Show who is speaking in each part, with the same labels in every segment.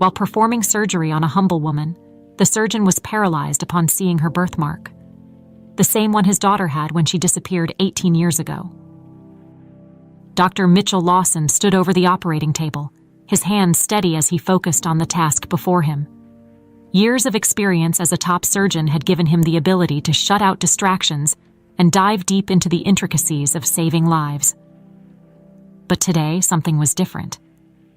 Speaker 1: While performing surgery on a humble woman, the surgeon was paralyzed upon seeing her birthmark, the same one his daughter had when she disappeared 18 years ago. Dr. Mitchell Lawson stood over the operating table, his hands steady as he focused on the task before him. Years of experience as a top surgeon had given him the ability to shut out distractions and dive deep into the intricacies of saving lives. But today, something was different.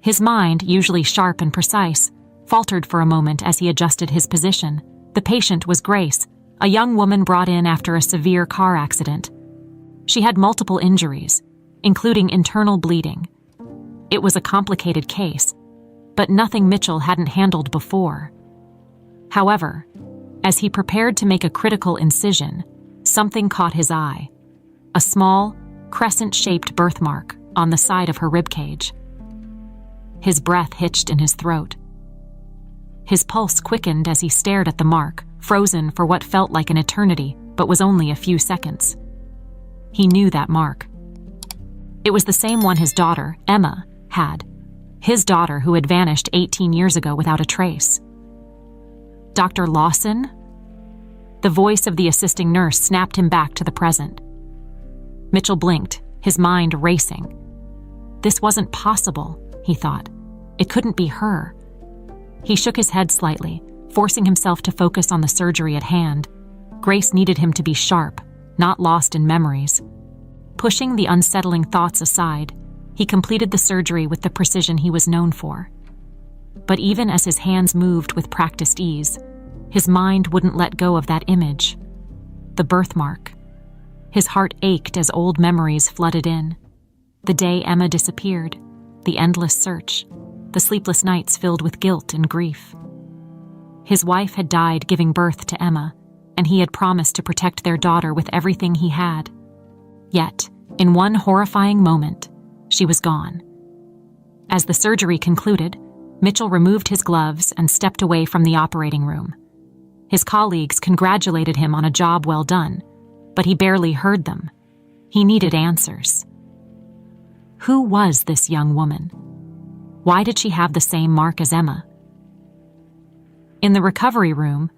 Speaker 1: His mind, usually sharp and precise, faltered for a moment as he adjusted his position. The patient was Grace, a young woman brought in after a severe car accident. She had multiple injuries, including internal bleeding. It was a complicated case, but nothing Mitchell hadn't handled before. However, as he prepared to make a critical incision, something caught his eye: a small, crescent-shaped birthmark on the side of her ribcage. His breath hitched in his throat. His pulse quickened as he stared at the mark, frozen for what felt like an eternity, but was only a few seconds. He knew that mark. It was the same one his daughter, Emma, had. His daughter who had vanished 18 years ago without a trace. Dr. Lawson? The voice of the assisting nurse snapped him back to the present. Mitchell blinked, his mind racing. This wasn't possible, he thought. It couldn't be her. He shook his head slightly, forcing himself to focus on the surgery at hand. Grace needed him to be sharp, not lost in memories. Pushing the unsettling thoughts aside, he completed the surgery with the precision he was known for. But even as his hands moved with practiced ease, his mind wouldn't let go of that image. The birthmark. His heart ached as old memories flooded in. The day Emma disappeared, the endless search, the sleepless nights filled with guilt and grief. His wife had died giving birth to Emma, and he had promised to protect their daughter with everything he had. Yet, in one horrifying moment, she was gone. As the surgery concluded, Mitchell removed his gloves and stepped away from the operating room. His colleagues congratulated him on a job well done, but he barely heard them. He needed answers. Who was this young woman? Why did she have the same mark as Emma? In the recovery room,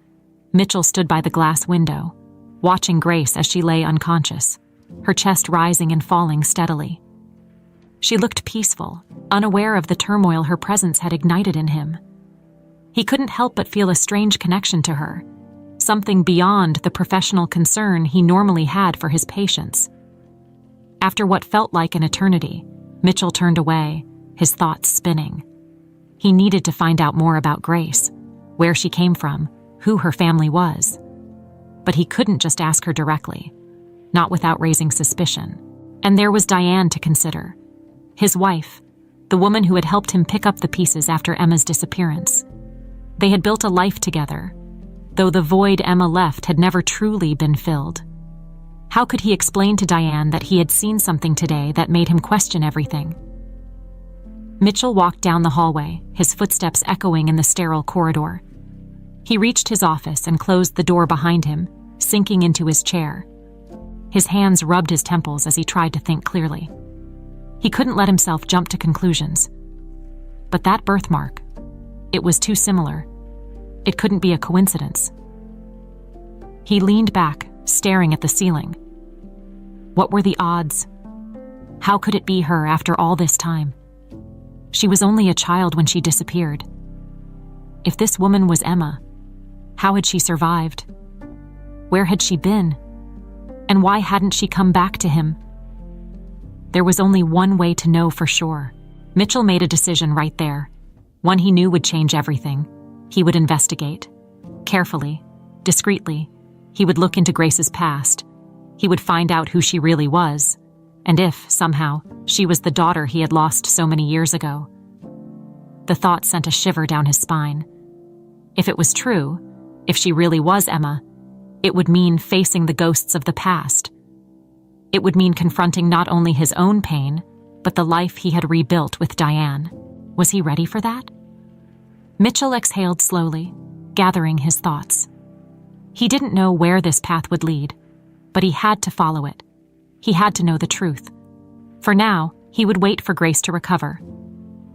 Speaker 1: Mitchell stood by the glass window, watching Grace as she lay unconscious, her chest rising and falling steadily. She looked peaceful, unaware of the turmoil her presence had ignited in him. He couldn't help but feel a strange connection to her, something beyond the professional concern he normally had for his patients. After what felt like an eternity, Mitchell turned away, his thoughts spinning. He needed to find out more about Grace, where she came from, who her family was. But he couldn't just ask her directly, not without raising suspicion. And there was Diane to consider. His wife, the woman who had helped him pick up the pieces after Emma's disappearance. They had built a life together, though the void Emma left had never truly been filled. How could he explain to Diane that he had seen something today that made him question everything? Mitchell walked down the hallway, his footsteps echoing in the sterile corridor. He reached his office and closed the door behind him, sinking into his chair. His hands rubbed his temples as he tried to think clearly. He couldn't let himself jump to conclusions. But that birthmark, it was too similar. It couldn't be a coincidence. He leaned back, staring at the ceiling. What were the odds? How could it be her after all this time? She was only a child when she disappeared. If this woman was Emma, how had she survived? Where had she been? And why hadn't she come back to him? There was only one way to know for sure. Mitchell made a decision right there, one he knew would change everything. He would investigate. Carefully, discreetly, he would look into Grace's past. He would find out who she really was, and if, somehow, she was the daughter he had lost so many years ago. The thought sent a shiver down his spine. If it was true, if she really was Emma, it would mean facing the ghosts of the past. It would mean confronting not only his own pain, but the life he had rebuilt with Diane. Was he ready for that? Mitchell exhaled slowly, gathering his thoughts. He didn't know where this path would lead, but he had to follow it. He had to know the truth. For now, he would wait for Grace to recover.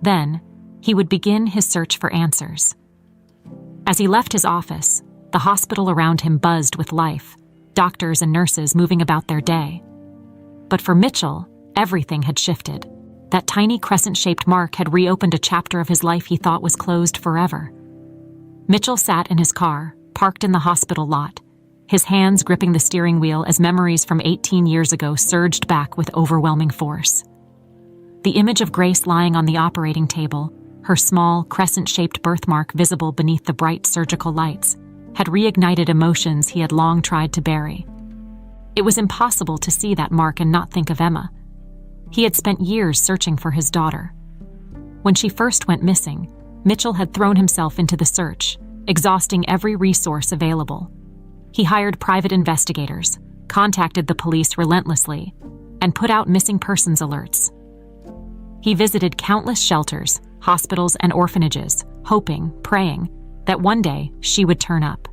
Speaker 1: Then, he would begin his search for answers. As he left his office, the hospital around him buzzed with life, doctors and nurses moving about their day. But for Mitchell, everything had shifted. That tiny crescent-shaped mark had reopened a chapter of his life he thought was closed forever. Mitchell sat in his car, parked in the hospital lot, his hands gripping the steering wheel as memories from 18 years ago surged back with overwhelming force. The image of Grace lying on the operating table, her small, crescent-shaped birthmark visible beneath the bright surgical lights, had reignited emotions he had long tried to bury. It was impossible to see that mark and not think of Emma. He had spent years searching for his daughter. When she first went missing, Mitchell had thrown himself into the search, exhausting every resource available. He hired private investigators, contacted the police relentlessly, and put out missing persons alerts. He visited countless shelters, hospitals, and orphanages, hoping, praying, that one day she would turn up.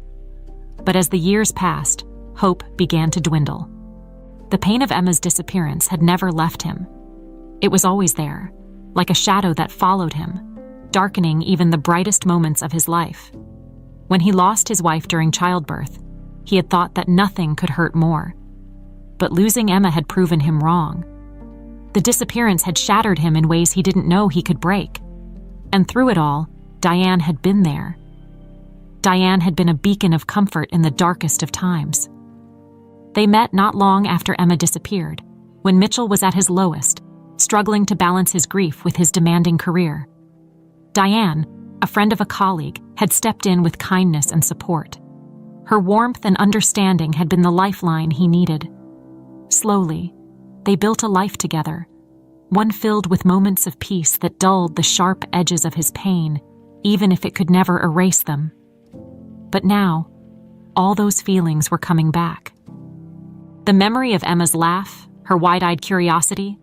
Speaker 1: But as the years passed, hope began to dwindle. The pain of Emma's disappearance had never left him. It was always there, like a shadow that followed him, darkening even the brightest moments of his life. When he lost his wife during childbirth, he had thought that nothing could hurt more. But losing Emma had proven him wrong. The disappearance had shattered him in ways he didn't know he could break. And through it all, Diane had been there. Diane had been a beacon of comfort in the darkest of times. They met not long after Emma disappeared, when Mitchell was at his lowest, struggling to balance his grief with his demanding career. Diane, a friend of a colleague, had stepped in with kindness and support. Her warmth and understanding had been the lifeline he needed. Slowly, they built a life together, one filled with moments of peace that dulled the sharp edges of his pain, even if it could never erase them. But now, all those feelings were coming back. The memory of Emma's laugh, her wide-eyed curiosity,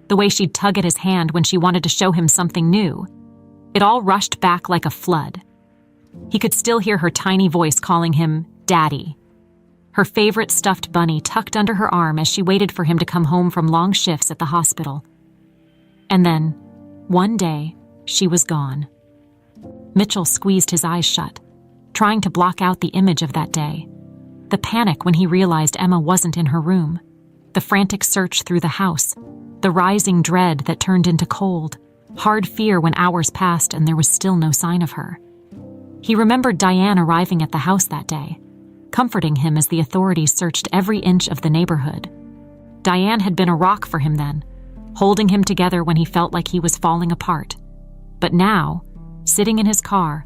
Speaker 1: the way she'd tug at his hand when she wanted to show him something new, it all rushed back like a flood. He could still hear her tiny voice calling him Daddy, her favorite stuffed bunny tucked under her arm as she waited for him to come home from long shifts at the hospital. And then, one day, she was gone. Mitchell squeezed his eyes shut, trying to block out the image of that day. The panic when he realized Emma wasn't in her room, the frantic search through the house, the rising dread that turned into cold, hard fear when hours passed and there was still no sign of her. He remembered Diane arriving at the house that day, comforting him as the authorities searched every inch of the neighborhood. Diane had been a rock for him then, holding him together when he felt like he was falling apart. But now, sitting in his car,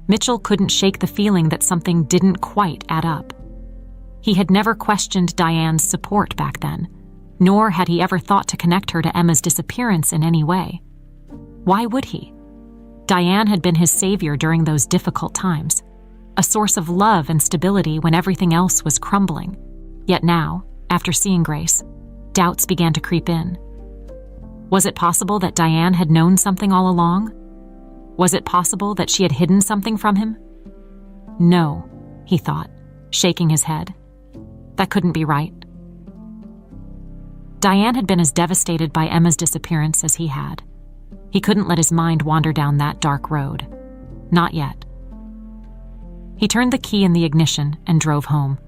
Speaker 1: Mitchell couldn't shake the feeling that something didn't quite add up. He had never questioned Diane's support back then, nor had he ever thought to connect her to Emma's disappearance in any way. Why would he? Diane had been his savior during those difficult times, a source of love and stability when everything else was crumbling. Yet now, after seeing Grace, doubts began to creep in. Was it possible that Diane had known something all along? Was it possible that she had hidden something from him? No, he thought, shaking his head. That couldn't be right. Diane had been as devastated by Emma's disappearance as he had. He couldn't let his mind wander down that dark road. Not yet. He turned the key in the ignition and drove home,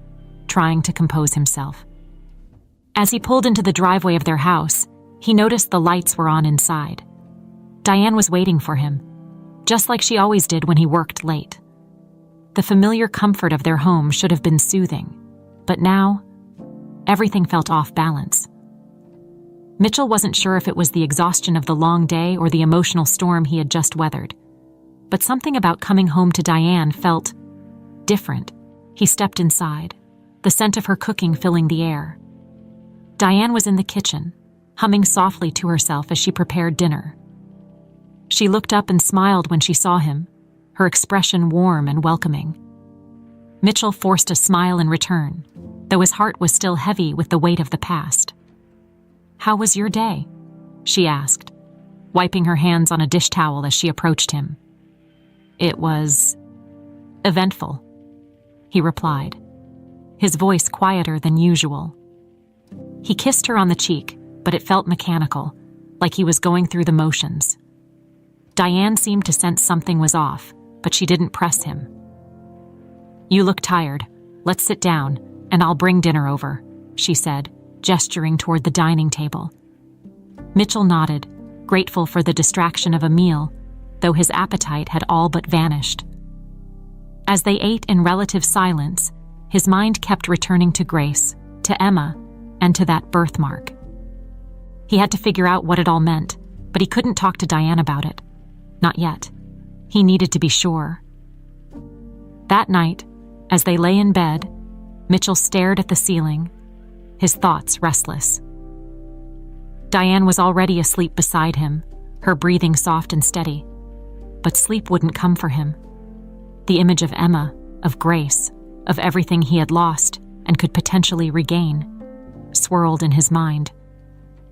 Speaker 1: trying to compose himself. As he pulled into the driveway of their house, he noticed the lights were on inside. Diane was waiting for him, just like she always did when he worked late. The familiar comfort of their home should have been soothing, but now, everything felt off balance. Mitchell wasn't sure if it was the exhaustion of the long day or the emotional storm he had just weathered, but something about coming home to Diane felt different. He stepped inside, the scent of her cooking filling the air. Diane was in the kitchen, humming softly to herself as she prepared dinner. She looked up and smiled when she saw him, her expression warm and welcoming. Mitchell forced a smile in return, though his heart was still heavy with the weight of the past. "How was your day?" she asked, wiping her hands on a dish towel as she approached him. "It was eventful," he replied, his voice quieter than usual. He kissed her on the cheek, but it felt mechanical, like he was going through the motions. Diane seemed to sense something was off, but she didn't press him. "You look tired. Let's sit down, and I'll bring dinner over," she said, gesturing toward the dining table. Mitchell nodded, grateful for the distraction of a meal, though his appetite had all but vanished. As they ate in relative silence, his mind kept returning to Grace, to Emma, and to that birthmark. He had to figure out what it all meant, but he couldn't talk to Diane about it. Not yet. He needed to be sure. That night, as they lay in bed, Mitchell stared at the ceiling, his thoughts restless. Diane was already asleep beside him, her breathing soft and steady. But sleep wouldn't come for him. The image of Emma, of Grace, of everything he had lost and could potentially regain, swirled in his mind.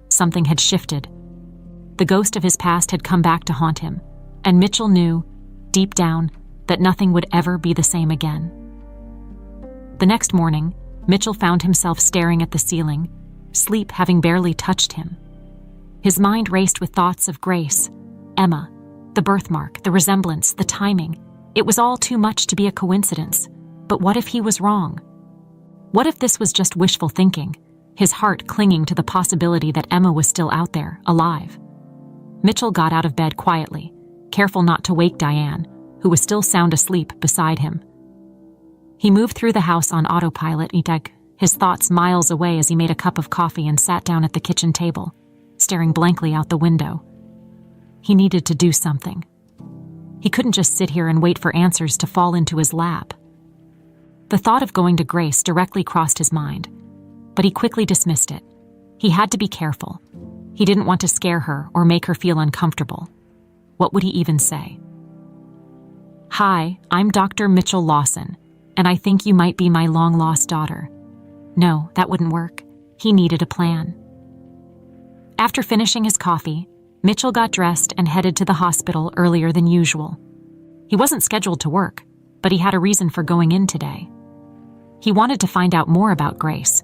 Speaker 1: Something had shifted. The ghost of his past had come back to haunt him, and Mitchell knew, deep down, that nothing would ever be the same again. The next morning, Mitchell found himself staring at the ceiling, sleep having barely touched him. His mind raced with thoughts of Grace, Emma, the birthmark, the resemblance, the timing. It was all too much to be a coincidence. But what if he was wrong? What if this was just wishful thinking, his heart clinging to the possibility that Emma was still out there, alive? Mitchell got out of bed quietly, careful not to wake Diane, who was still sound asleep beside him. He moved through the house on autopilot, his thoughts miles away as he made a cup of coffee and sat down at the kitchen table, staring blankly out the window. He needed to do something. He couldn't just sit here and wait for answers to fall into his lap. The thought of going to Grace directly crossed his mind, but he quickly dismissed it. He had to be careful. He didn't want to scare her or make her feel uncomfortable. What would he even say? "Hi, I'm Dr. Mitchell Lawson, and I think you might be my long-lost daughter." No, that wouldn't work. He needed a plan. After finishing his coffee, Mitchell got dressed and headed to the hospital earlier than usual. He wasn't scheduled to work, but he had a reason for going in today. He wanted to find out more about Grace,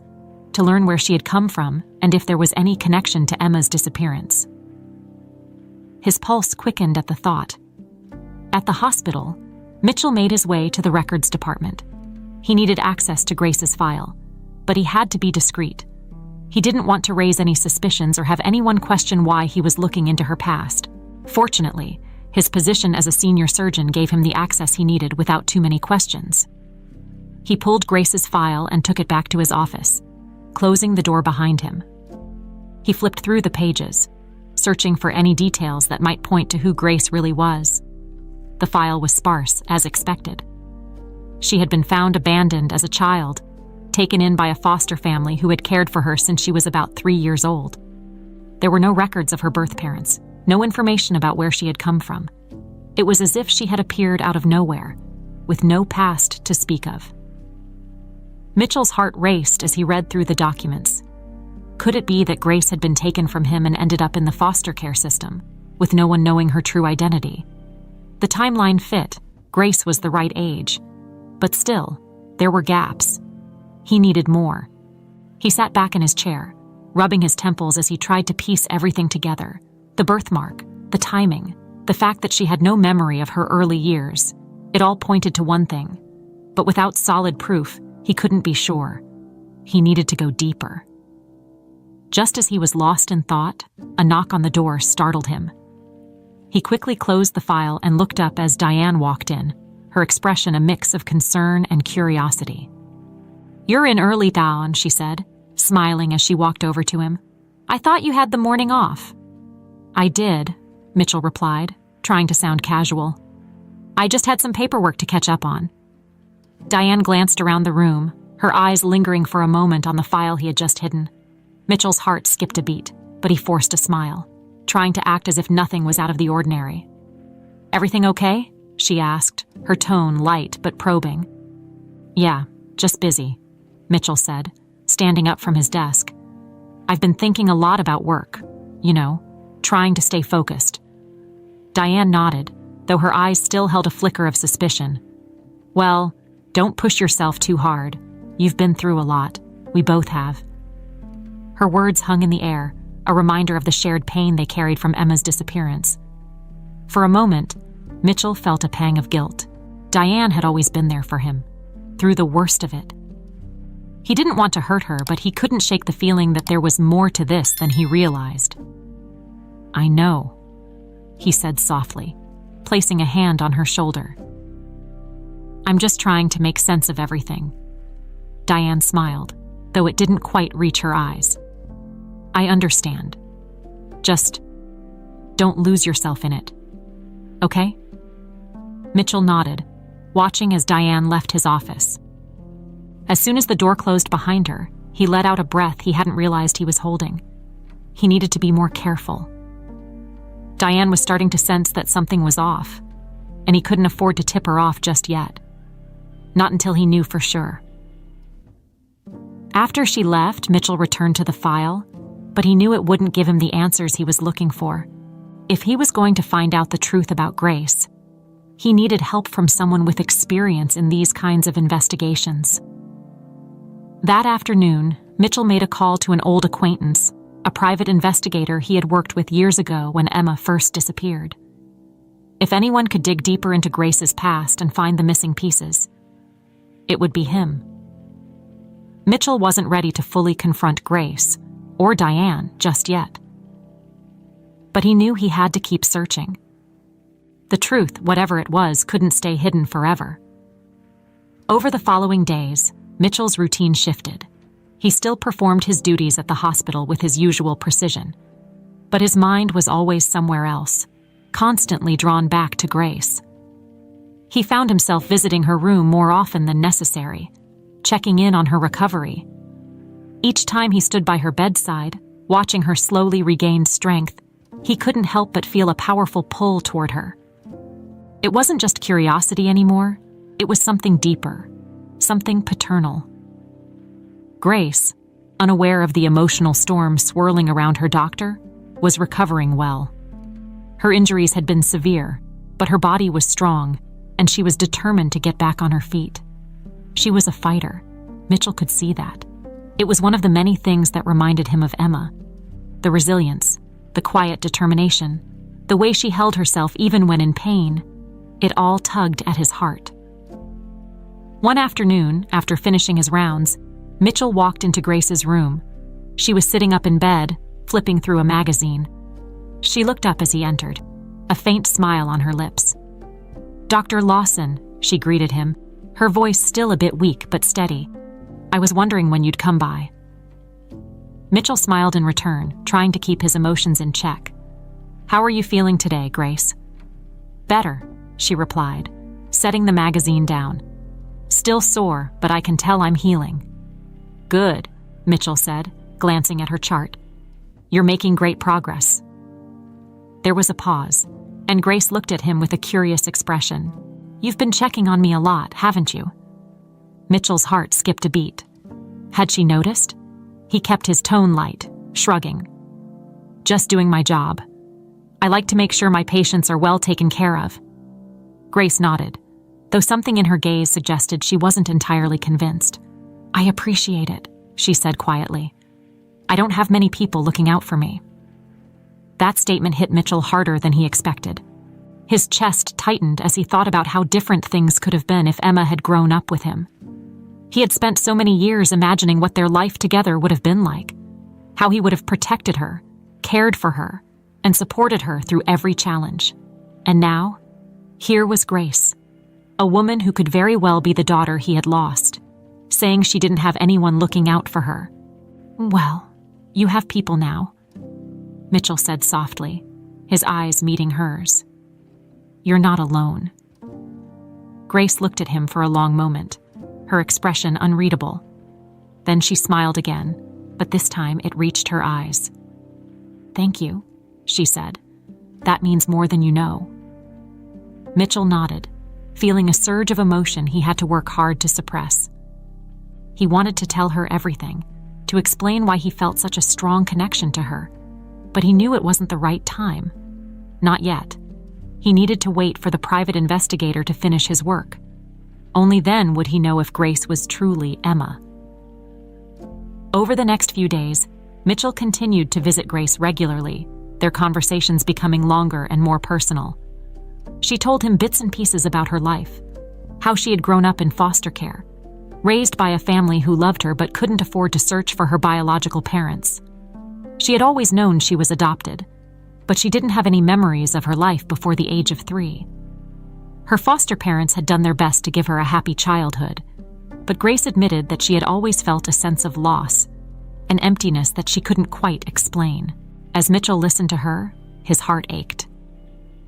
Speaker 1: to learn where she had come from and if there was any connection to Emma's disappearance. His pulse quickened at the thought. At the hospital, Mitchell made his way to the records department. He needed access to Grace's file, but he had to be discreet. He didn't want to raise any suspicions or have anyone question why he was looking into her past. Fortunately, his position as a senior surgeon gave him the access he needed without too many questions. He pulled Grace's file and took it back to his office, closing the door behind him. He flipped through the pages, searching for any details that might point to who Grace really was. The file was sparse, as expected. She had been found abandoned as a child, taken in by a foster family who had cared for her since she was about 3 years old. There were no records of her birth parents, no information about where she had come from. It was as if she had appeared out of nowhere, with no past to speak of. Mitchell's heart raced as he read through the documents. Could it be that Grace had been taken from him and ended up in the foster care system, with no one knowing her true identity? The timeline fit. Grace was the right age. But still, there were gaps. He needed more. He sat back in his chair, rubbing his temples as he tried to piece everything together. The birthmark, the timing, the fact that she had no memory of her early years. It all pointed to one thing. But without solid proof, he couldn't be sure. He needed to go deeper. Just as he was lost in thought, a knock on the door startled him. He quickly closed the file and looked up as Diane walked in, her expression a mix of concern and curiosity. "You're in early, Dawn," she said, smiling as she walked over to him. "I thought you had the morning off." "I did," Mitchell replied, trying to sound casual. "I just had some paperwork to catch up on." Diane glanced around the room, her eyes lingering for a moment on the file he had just hidden. Mitchell's heart skipped a beat, but he forced a smile, trying to act as if nothing was out of the ordinary. "Everything okay?" she asked, her tone light but probing. "Yeah, just busy," Mitchell said, standing up from his desk. "I've been thinking a lot about work, trying to stay focused." Diane nodded, though her eyes still held a flicker of suspicion. "Well, don't push yourself too hard. You've been through a lot. We both have." Her words hung in the air, a reminder of the shared pain they carried from Emma's disappearance. For a moment, Mitchell felt a pang of guilt. Diane had always been there for him, through the worst of it. He didn't want to hurt her, but he couldn't shake the feeling that there was more to this than he realized. "I know," he said softly, placing a hand on her shoulder. "I'm just trying to make sense of everything." Diane smiled, though it didn't quite reach her eyes. "I understand. Just don't lose yourself in it. Okay?" Mitchell nodded, watching as Diane left his office. As soon as the door closed behind her, he let out a breath he hadn't realized he was holding. He needed to be more careful. Diane was starting to sense that something was off, and he couldn't afford to tip her off just yet. Not until he knew for sure. After she left, Mitchell returned to the file, but he knew it wouldn't give him the answers he was looking for. If he was going to find out the truth about Grace, he needed help from someone with experience in these kinds of investigations. That afternoon, Mitchell made a call to an old acquaintance, a private investigator he had worked with years ago when Emma first disappeared. If anyone could dig deeper into Grace's past and find the missing pieces, it would be him. Mitchell wasn't ready to fully confront Grace, or Diane, just yet. But he knew he had to keep searching. The truth, whatever it was, couldn't stay hidden forever. Over the following days, Mitchell's routine shifted. He still performed his duties at the hospital with his usual precision, but his mind was always somewhere else, constantly drawn back to Grace. He found himself visiting her room more often than necessary, checking in on her recovery. Each time he stood by her bedside, watching her slowly regain strength, he couldn't help but feel a powerful pull toward her. It wasn't just curiosity anymore, it was something deeper, something paternal. Grace, unaware of the emotional storm swirling around her doctor, was recovering well. Her injuries had been severe, but her body was strong, and she was determined to get back on her feet. She was a fighter. Mitchell could see that. It was one of the many things that reminded him of Emma. The resilience, the quiet determination, the way she held herself even when in pain, it all tugged at his heart. One afternoon, after finishing his rounds, Mitchell walked into Grace's room. She was sitting up in bed, flipping through a magazine. She looked up as he entered, a faint smile on her lips. "Dr. Lawson," she greeted him, her voice still a bit weak but steady. "I was wondering when you'd come by." Mitchell smiled in return, trying to keep his emotions in check. "How are you feeling today, Grace?" "Better," she replied, setting the magazine down. "Still sore, but I can tell I'm healing." "Good," Mitchell said, glancing at her chart. "You're making great progress." There was a pause, and Grace looked at him with a curious expression. "You've been checking on me a lot, haven't you?" Mitchell's heart skipped a beat. Had she noticed? He kept his tone light, shrugging. "Just doing my job. I like to make sure my patients are well taken care of." Grace nodded, though something in her gaze suggested she wasn't entirely convinced. "I appreciate it," she said quietly. "I don't have many people looking out for me." That statement hit Mitchell harder than he expected. His chest tightened as he thought about how different things could have been if Emma had grown up with him. He had spent so many years imagining what their life together would have been like, how he would have protected her, cared for her, and supported her through every challenge. And now, here was Grace, a woman who could very well be the daughter he had lost, saying she didn't have anyone looking out for her. "Well, you have people now," Mitchell said softly, his eyes meeting hers. "You're not alone." Grace looked at him for a long moment, her expression unreadable. Then she smiled again, but this time it reached her eyes. "Thank you," she said. "That means more than you know." Mitchell nodded, feeling a surge of emotion he had to work hard to suppress. He wanted to tell her everything, to explain why he felt such a strong connection to her, but he knew it wasn't the right time. Not yet. He needed to wait for the private investigator to finish his work. Only then would he know if Grace was truly Emma. Over the next few days, Mitchell continued to visit Grace regularly, their conversations becoming longer and more personal. She told him bits and pieces about her life, how she had grown up in foster care, raised by a family who loved her but couldn't afford to search for her biological parents. She had always known she was adopted, but she didn't have any memories of her life before the age of 3. Her foster parents had done their best to give her a happy childhood, but Grace admitted that she had always felt a sense of loss, an emptiness that she couldn't quite explain. As Mitchell listened to her, his heart ached.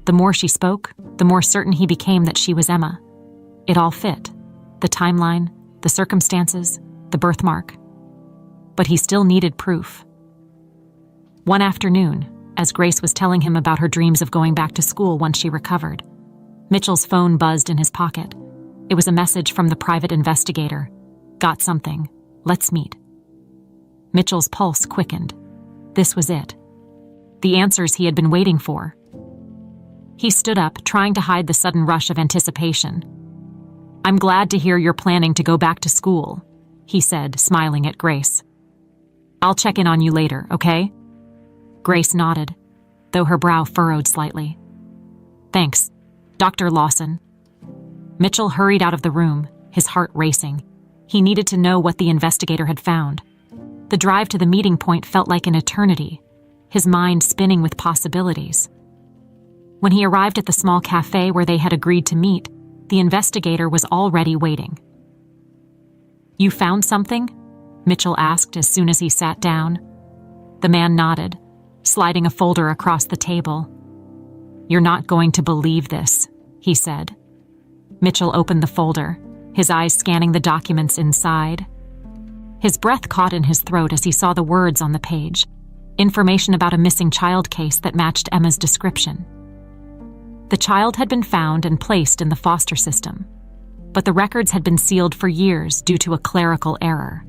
Speaker 1: The more she spoke, the more certain he became that she was Emma. It all fit: the timeline, the circumstances, the birthmark. But he still needed proof. One afternoon, as Grace was telling him about her dreams of going back to school once she recovered, Mitchell's phone buzzed in his pocket. It was a message from the private investigator. "Got something. Let's meet." Mitchell's pulse quickened. This was it. The answers he had been waiting for. He stood up, trying to hide the sudden rush of anticipation. "I'm glad to hear you're planning to go back to school," he said, smiling at Grace. "I'll check in on you later, okay?" Grace nodded, though her brow furrowed slightly. "Thanks, Dr. Lawson." Mitchell hurried out of the room, his heart racing. He needed to know what the investigator had found. The drive to the meeting point felt like an eternity, his mind spinning with possibilities. When he arrived at the small cafe where they had agreed to meet, the investigator was already waiting. "You found something?" Mitchell asked as soon as he sat down. The man nodded, sliding a folder across the table. "You're not going to believe this," he said. Mitchell opened the folder, his eyes scanning the documents inside. His breath caught in his throat as he saw the words on the page, information about a missing child case that matched Emma's description. The child had been found and placed in the foster system, but the records had been sealed for years due to a clerical error.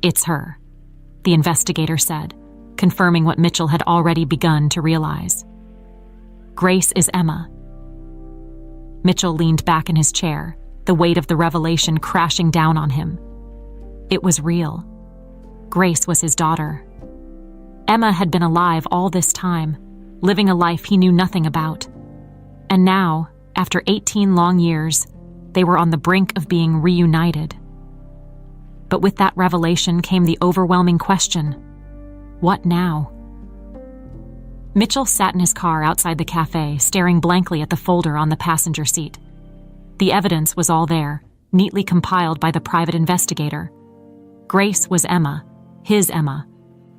Speaker 1: "It's her," the investigator said, confirming what Mitchell had already begun to realize. "Grace is Emma." Mitchell leaned back in his chair, the weight of the revelation crashing down on him. It was real. Grace was his daughter. Emma had been alive all this time, living a life he knew nothing about. And now, after 18 long years, they were on the brink of being reunited. But with that revelation came the overwhelming question: what now? Mitchell sat in his car outside the cafe, staring blankly at the folder on the passenger seat. The evidence was all there, neatly compiled by the private investigator. Grace was Emma, his Emma.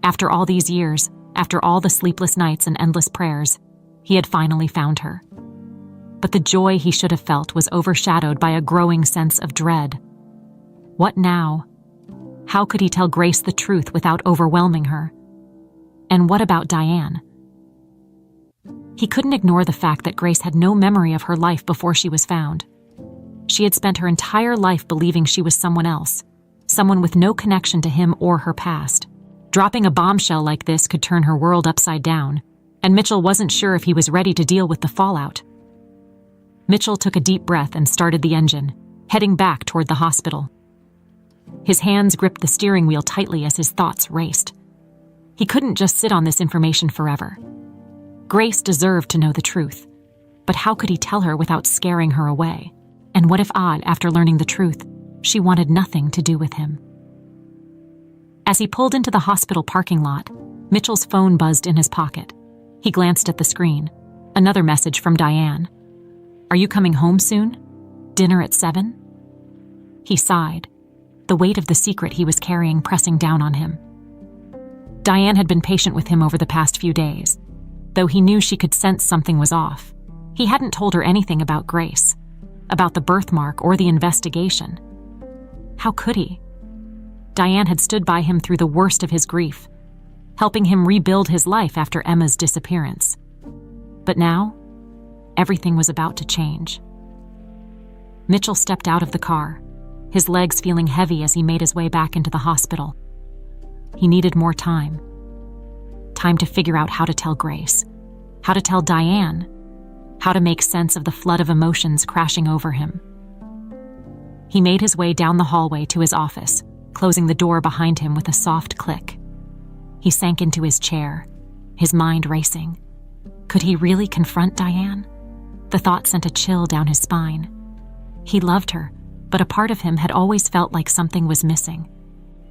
Speaker 1: After all these years, after all the sleepless nights and endless prayers, he had finally found her. But the joy he should have felt was overshadowed by a growing sense of dread. What now? How could he tell Grace the truth without overwhelming her? And what about Diane? He couldn't ignore the fact that Grace had no memory of her life before she was found. She had spent her entire life believing she was someone else, someone with no connection to him or her past. Dropping a bombshell like this could turn her world upside down, and Mitchell wasn't sure if he was ready to deal with the fallout. Mitchell took a deep breath and started the engine, heading back toward the hospital. His hands gripped the steering wheel tightly as his thoughts raced. He couldn't just sit on this information forever. Grace deserved to know the truth, but how could he tell her without scaring her away? And what if after learning the truth, she wanted nothing to do with him? As he pulled into the hospital parking lot, Mitchell's phone buzzed in his pocket. He glanced at the screen. Another message from Diane. "Are you coming home soon? Dinner at 7?" He sighed, the weight of the secret he was carrying pressing down on him. Diane had been patient with him over the past few days, though he knew she could sense something was off. He hadn't told her anything about Grace, about the birthmark or the investigation. How could he? Diane had stood by him through the worst of his grief, helping him rebuild his life after Emma's disappearance. But now, everything was about to change. Mitchell stepped out of the car, his legs feeling heavy as he made his way back into the hospital. He needed more time. Time to figure out how to tell Grace, how to tell Diane, how to make sense of the flood of emotions crashing over him. He made his way down the hallway to his office, closing the door behind him with a soft click. He sank into his chair, his mind racing. Could he really confront Diane? The thought sent a chill down his spine. He loved her, but a part of him had always felt like something was missing.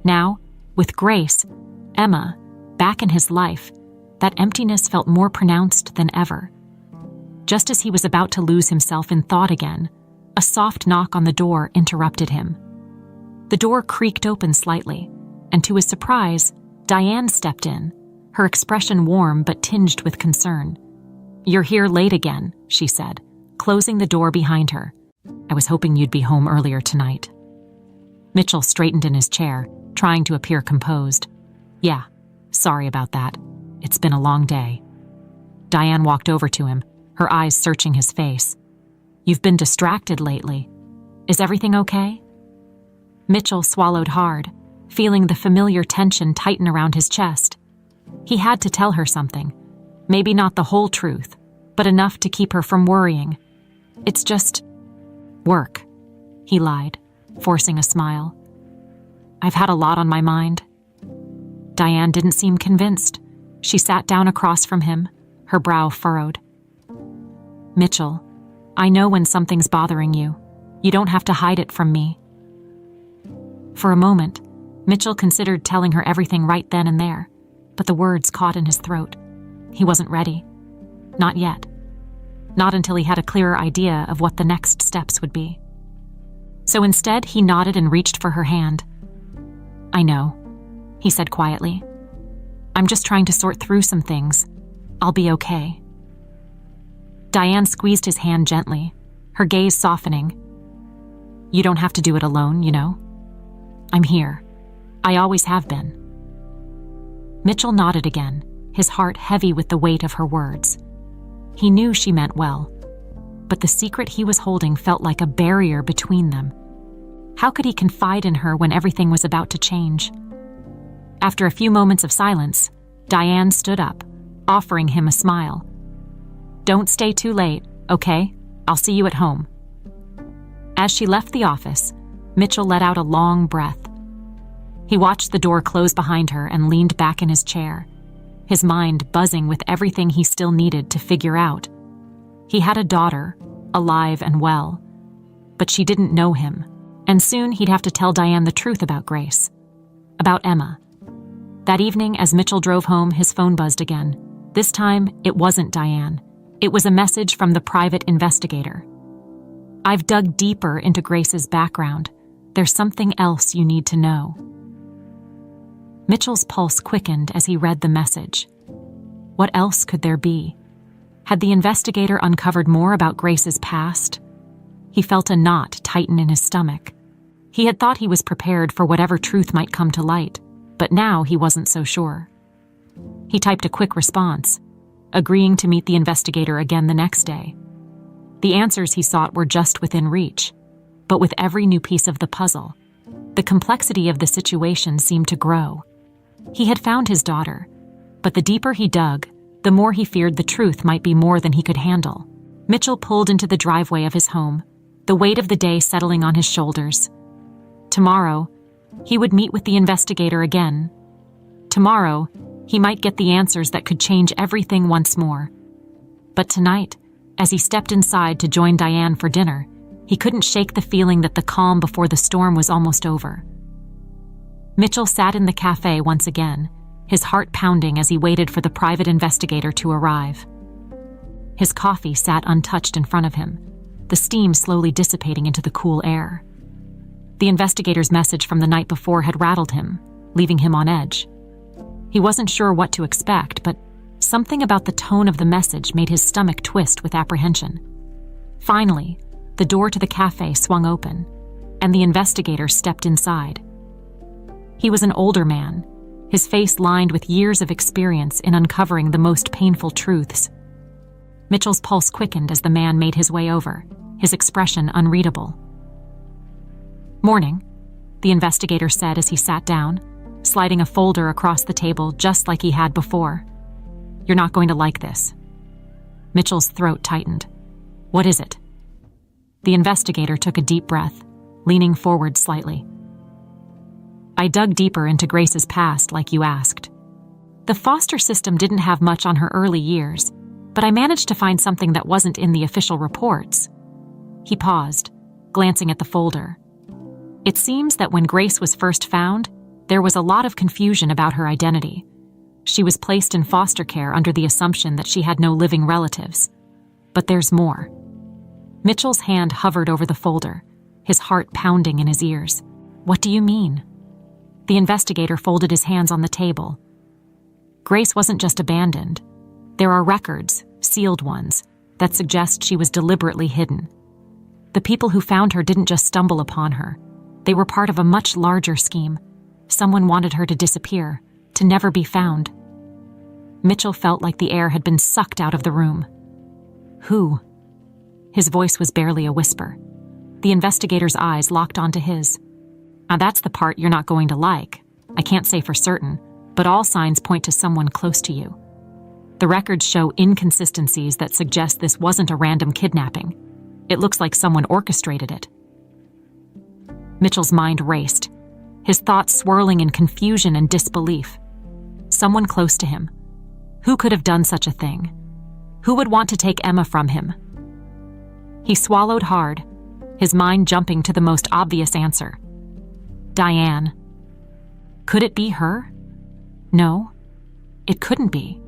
Speaker 1: Now, with Grace, Emma, back in his life, that emptiness felt more pronounced than ever. Just as he was about to lose himself in thought again, a soft knock on the door interrupted him. The door creaked open slightly, and to his surprise, Diane stepped in, her expression warm but tinged with concern. "You're here late again," she said, closing the door behind her. "I was hoping you'd be home earlier tonight." Mitchell straightened in his chair, trying to appear composed. "Yeah, sorry about that. It's been a long day." Diane walked over to him, her eyes searching his face. "You've been distracted lately. Is everything okay?" Mitchell swallowed hard, feeling the familiar tension tighten around his chest. He had to tell her something. Maybe not the whole truth, but enough to keep her from worrying. "It's just work," he lied, forcing a smile. "I've had a lot on my mind." Diane didn't seem convinced. She sat down across from him, her brow furrowed. "Mitchell, I know when something's bothering you. You don't have to hide it from me." For a moment, Mitchell considered telling her everything right then and there, but the words caught in his throat. He wasn't ready. Not yet. Not until he had a clearer idea of what the next steps would be. So instead, he nodded and reached for her hand. "I know," he said quietly. "I'm just trying to sort through some things. I'll be okay." Diane squeezed his hand gently, her gaze softening. "You don't have to do it alone, you know. I'm here. I always have been." Mitchell nodded again, his heart heavy with the weight of her words. He knew she meant well, but the secret he was holding felt like a barrier between them. How could he confide in her when everything was about to change? After a few moments of silence, Diane stood up, offering him a smile. "Don't stay too late, okay? I'll see you at home." As she left the office, Mitchell let out a long breath. He watched the door close behind her and leaned back in his chair, his mind buzzing with everything he still needed to figure out. He had a daughter, alive and well, but she didn't know him, and soon he'd have to tell Diane the truth about Grace, about Emma. That evening, as Mitchell drove home, his phone buzzed again. This time, it wasn't Diane. It was a message from the private investigator. "I've dug deeper into Grace's background. There's something else you need to know." Mitchell's pulse quickened as he read the message. What else could there be? Had the investigator uncovered more about Grace's past? He felt a knot tighten in his stomach. He had thought he was prepared for whatever truth might come to light, but now he wasn't so sure. He typed a quick response, agreeing to meet the investigator again the next day. The answers he sought were just within reach, but with every new piece of the puzzle, the complexity of the situation seemed to grow. He had found his daughter, but the deeper he dug, the more he feared the truth might be more than he could handle. Mitchell pulled into the driveway of his home, the weight of the day settling on his shoulders. Tomorrow, he would meet with the investigator again. Tomorrow, he might get the answers that could change everything once more. But tonight, as he stepped inside to join Diane for dinner, he couldn't shake the feeling that the calm before the storm was almost over. Mitchell sat in the cafe once again, his heart pounding as he waited for the private investigator to arrive. His coffee sat untouched in front of him, the steam slowly dissipating into the cool air. The investigator's message from the night before had rattled him, leaving him on edge. He wasn't sure what to expect, but something about the tone of the message made his stomach twist with apprehension. Finally, the door to the cafe swung open, and the investigator stepped inside. He was an older man, his face lined with years of experience in uncovering the most painful truths. Mitchell's pulse quickened as the man made his way over, his expression unreadable. "Morning," the investigator said as he sat down, sliding a folder across the table just like he had before. "You're not going to like this." Mitchell's throat tightened. "What is it?" The investigator took a deep breath, leaning forward slightly. "I dug deeper into Grace's past like you asked. The foster system didn't have much on her early years, but I managed to find something that wasn't in the official reports." He paused, glancing at the folder. It seems that when Grace was first found, there was a lot of confusion about her identity. She was placed in foster care under the assumption that she had no living relatives. But there's more. Mitchell's hand hovered over the folder, his heart pounding in his ears. "What do you mean?" The investigator folded his hands on the table. "Grace wasn't just abandoned. There are records, sealed ones, that suggest she was deliberately hidden. The people who found her didn't just stumble upon her. They were part of a much larger scheme. Someone wanted her to disappear, to never be found." Mitchell felt like the air had been sucked out of the room. "Who?" His voice was barely a whisper. The investigator's eyes locked onto his. "Now that's the part you're not going to like. I can't say for certain, but all signs point to someone close to you. The records show inconsistencies that suggest this wasn't a random kidnapping. It looks like someone orchestrated it." Mitchell's mind raced, his thoughts swirling in confusion and disbelief. Someone close to him. Who could have done such a thing? Who would want to take Emma from him? He swallowed hard, his mind jumping to the most obvious answer. Diane. Could it be her? No, it couldn't be.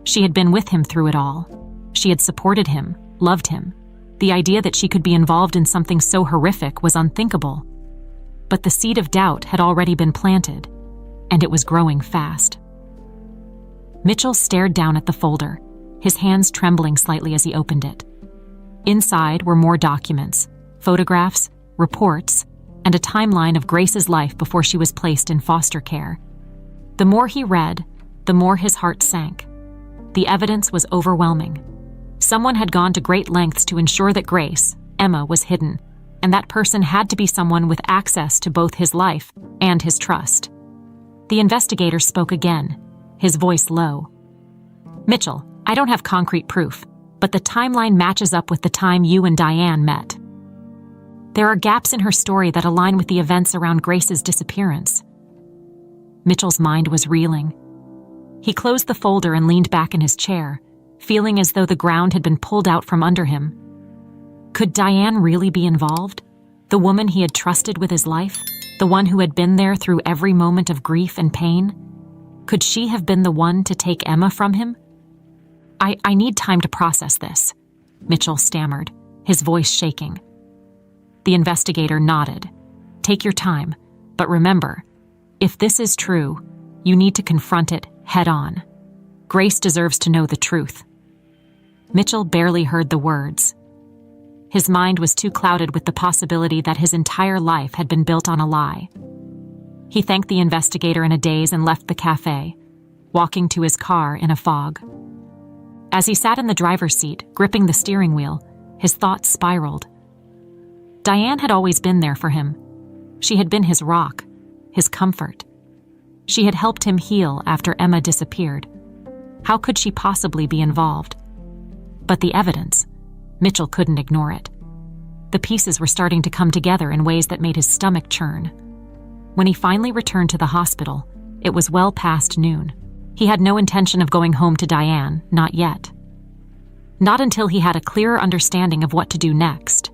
Speaker 1: She had been with him through it all. She had supported him, loved him. The idea that she could be involved in something so horrific was unthinkable. But the seed of doubt had already been planted, and it was growing fast. Mitchell stared down at the folder, his hands trembling slightly as he opened it. Inside were more documents, photographs, reports, and a timeline of Grace's life before she was placed in foster care. The more he read, the more his heart sank. The evidence was overwhelming. Someone had gone to great lengths to ensure that Grace, Emma, was hidden, and that person had to be someone with access to both his life and his trust. The investigator spoke again, his voice low. "Mitchell, I don't have concrete proof, but the timeline matches up with the time you and Diane met. There are gaps in her story that align with the events around Grace's disappearance." Mitchell's mind was reeling. He closed the folder and leaned back in his chair, feeling as though the ground had been pulled out from under him. Could Diane really be involved? The woman he had trusted with his life? The one who had been there through every moment of grief and pain? Could she have been the one to take Emma from him? I need time to process this," Mitchell stammered, his voice shaking. The investigator nodded. "Take your time, but remember, if this is true, you need to confront it head on. Grace deserves to know the truth." Mitchell barely heard the words. His mind was too clouded with the possibility that his entire life had been built on a lie. He thanked the investigator in a daze and left the cafe, walking to his car in a fog. As he sat in the driver's seat, gripping the steering wheel, his thoughts spiraled. Diane had always been there for him. She had been his rock, his comfort. She had helped him heal after Emma disappeared. How could she possibly be involved? But the evidence, Mitchell couldn't ignore it. The pieces were starting to come together in ways that made his stomach churn. When he finally returned to the hospital, it was well past noon. He had no intention of going home to Diane, not yet. Not until he had a clearer understanding of what to do next.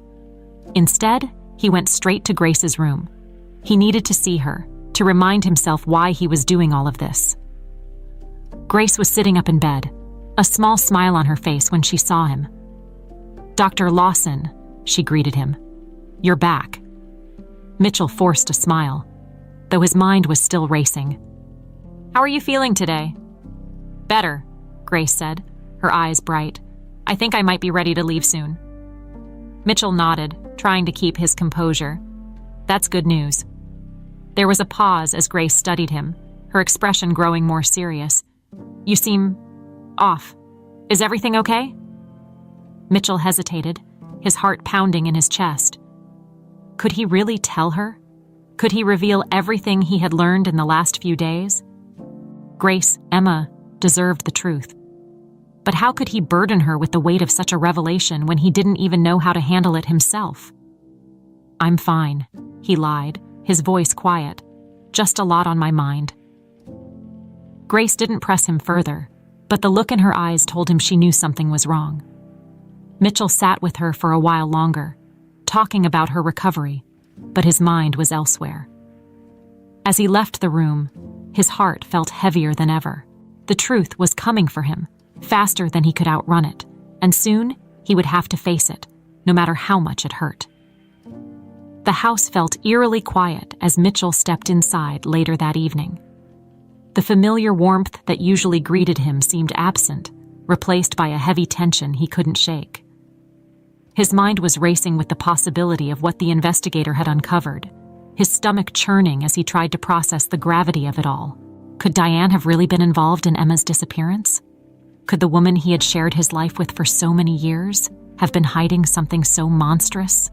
Speaker 1: Instead, he went straight to Grace's room. He needed to see her, to remind himself why he was doing all of this. Grace was sitting up in bed, a small smile on her face when she saw him. "Dr. Lawson," she greeted him. "You're back." Mitchell forced a smile, though his mind was still racing. "How are you feeling today?" "Better," Grace said, her eyes bright. "I think I might be ready to leave soon." Mitchell nodded, trying to keep his composure. "That's good news." There was a pause as Grace studied him, her expression growing more serious. "You seem off. Is everything okay?" Mitchell hesitated, his heart pounding in his chest. Could he really tell her? Could he reveal everything he had learned in the last few days? Grace, Emma, deserved the truth. But how could he burden her with the weight of such a revelation when he didn't even know how to handle it himself? "I'm fine," he lied, his voice quiet. "Just a lot on my mind." Grace didn't press him further. but the look in her eyes told him she knew something was wrong. Mitchell sat with her for a while longer, talking about her recovery, but his mind was elsewhere. As he left the room, his heart felt heavier than ever. The truth was coming for him, faster than he could outrun it, and soon he would have to face it, no matter how much it hurt. The house felt eerily quiet as Mitchell stepped inside later that evening. The familiar warmth that usually greeted him seemed absent, replaced by a heavy tension he couldn't shake. His mind was racing with the possibility of what the investigator had uncovered, his stomach churning as he tried to process the gravity of it all. Could Diane have really been involved in Emma's disappearance? Could the woman he had shared his life with for so many years have been hiding something so monstrous?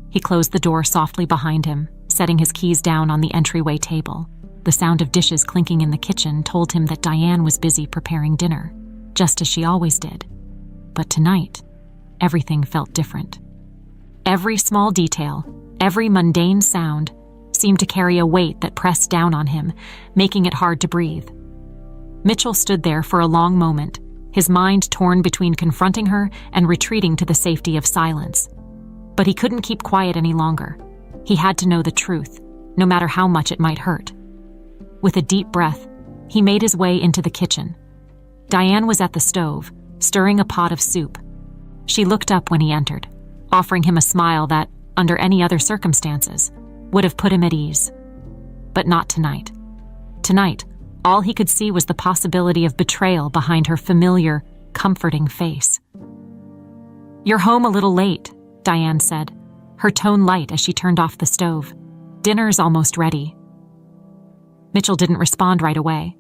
Speaker 1: He closed the door softly behind him, setting his keys down on the entryway table. The sound of dishes clinking in the kitchen told him that Diane was busy preparing dinner, just as she always did. But tonight, everything felt different. Every small detail, every mundane sound, seemed to carry a weight that pressed down on him, making it hard to breathe. Mitchell stood there for a long moment, his mind torn between confronting her and retreating to the safety of silence. But he couldn't keep quiet any longer. He had to know the truth, no matter how much it might hurt. With a deep breath, he made his way into the kitchen. Diane was at the stove, stirring a pot of soup. She looked up when he entered, offering him a smile that, under any other circumstances, would have put him at ease. But not tonight. Tonight, all he could see was the possibility of betrayal behind her familiar, comforting face. "You're home a little late," Diane said, her tone light as she turned off the stove. "Dinner's almost ready." Mitchell didn't respond right away.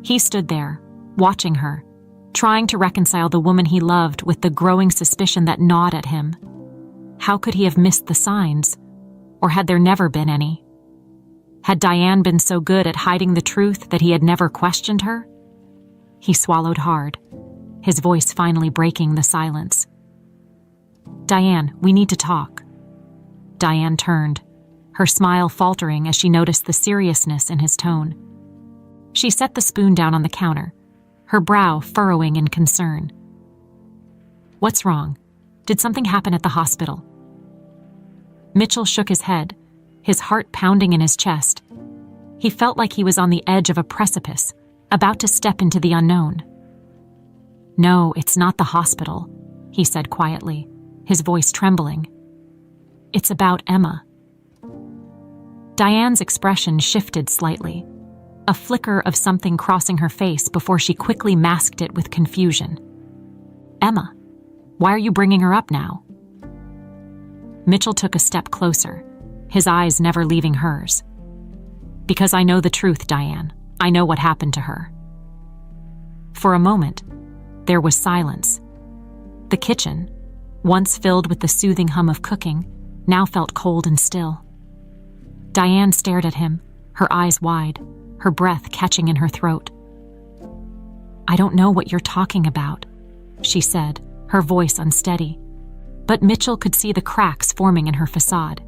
Speaker 1: He stood there, watching her, trying to reconcile the woman he loved with the growing suspicion that gnawed at him. How could he have missed the signs? Or had there never been any? Had Diane been so good at hiding the truth that he had never questioned her? He swallowed hard, his voice finally breaking the silence. "Diane, we need to talk." Diane turned, her smile faltering as she noticed the seriousness in his tone. She set the spoon down on the counter, her brow furrowing in concern. "What's wrong? Did something happen at the hospital?" Mitchell shook his head, his heart pounding in his chest. He felt like he was on the edge of a precipice, about to step into the unknown. "No, it's not the hospital," he said quietly, his voice trembling. "It's about Emma." Diane's expression shifted slightly, a flicker of something crossing her face before she quickly masked it with confusion. "Emma? Why are you bringing her up now?" Mitchell took a step closer, his eyes never leaving hers. "Because I know the truth, Diane. I know what happened to her." For a moment, there was silence. The kitchen, once filled with the soothing hum of cooking, now felt cold and still. Diane stared at him, her eyes wide, her breath catching in her throat. "I don't know what you're talking about," she said, her voice unsteady. But Mitchell could see the cracks forming in her facade.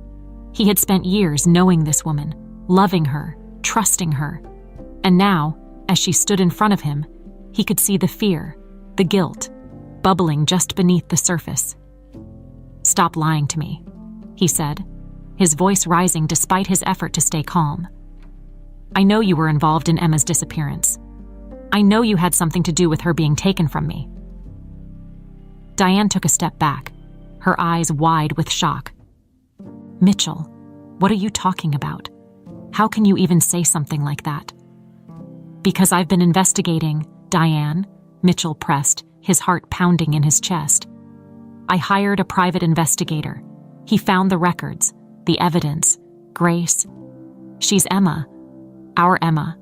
Speaker 1: He had spent years knowing this woman, loving her, trusting her. And now, as she stood in front of him, he could see the fear, the guilt, bubbling just beneath the surface. "Stop lying to me," he said, his voice rising despite his effort to stay calm. "I know you were involved in Emma's disappearance. I know you had something to do with her being taken from me." Diane took a step back, her eyes wide with shock. "Mitchell, what are you talking about? How can you even say something like that?" "Because I've been investigating, Diane," Mitchell pressed, his heart pounding in his chest. "I hired a private investigator. He found the records, the evidence, Grace. She's Emma, our Emma.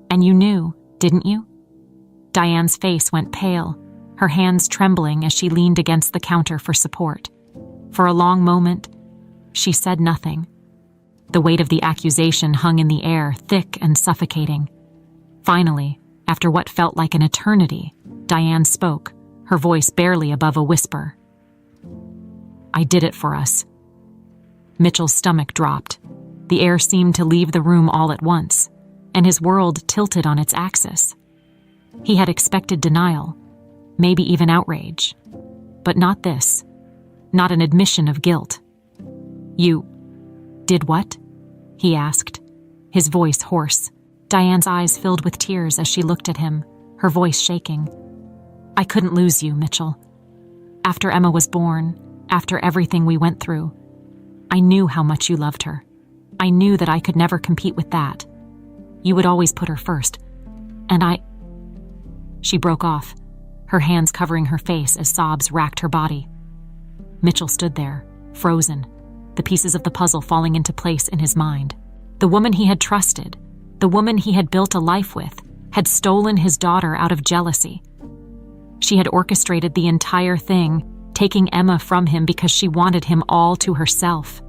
Speaker 1: And you knew, didn't you?" Diane's face went pale, her hands trembling as she leaned against the counter for support. For a long moment, she said nothing. The weight of the accusation hung in the air, thick and suffocating. Finally, after what felt like an eternity, Diane spoke, her voice barely above a whisper. "I did it for us." Mitchell's stomach dropped. The air seemed to leave the room all at once, and his world tilted on its axis. He had expected denial, maybe even outrage. But not this. Not an admission of guilt. "You did what?" he asked, his voice hoarse. Diane's eyes filled with tears as she looked at him, her voice shaking. "I couldn't lose you, Mitchell. After Emma was born, after everything we went through, I knew how much you loved her. I knew that I could never compete with that. You would always put her first. And I—" She broke off, her hands covering her face as sobs racked her body. Mitchell stood there, frozen, the pieces of the puzzle falling into place in his mind. The woman he had trusted, the woman he had built a life with, had stolen his daughter out of jealousy. She had orchestrated the entire thing, taking Emma from him because she wanted him all to herself.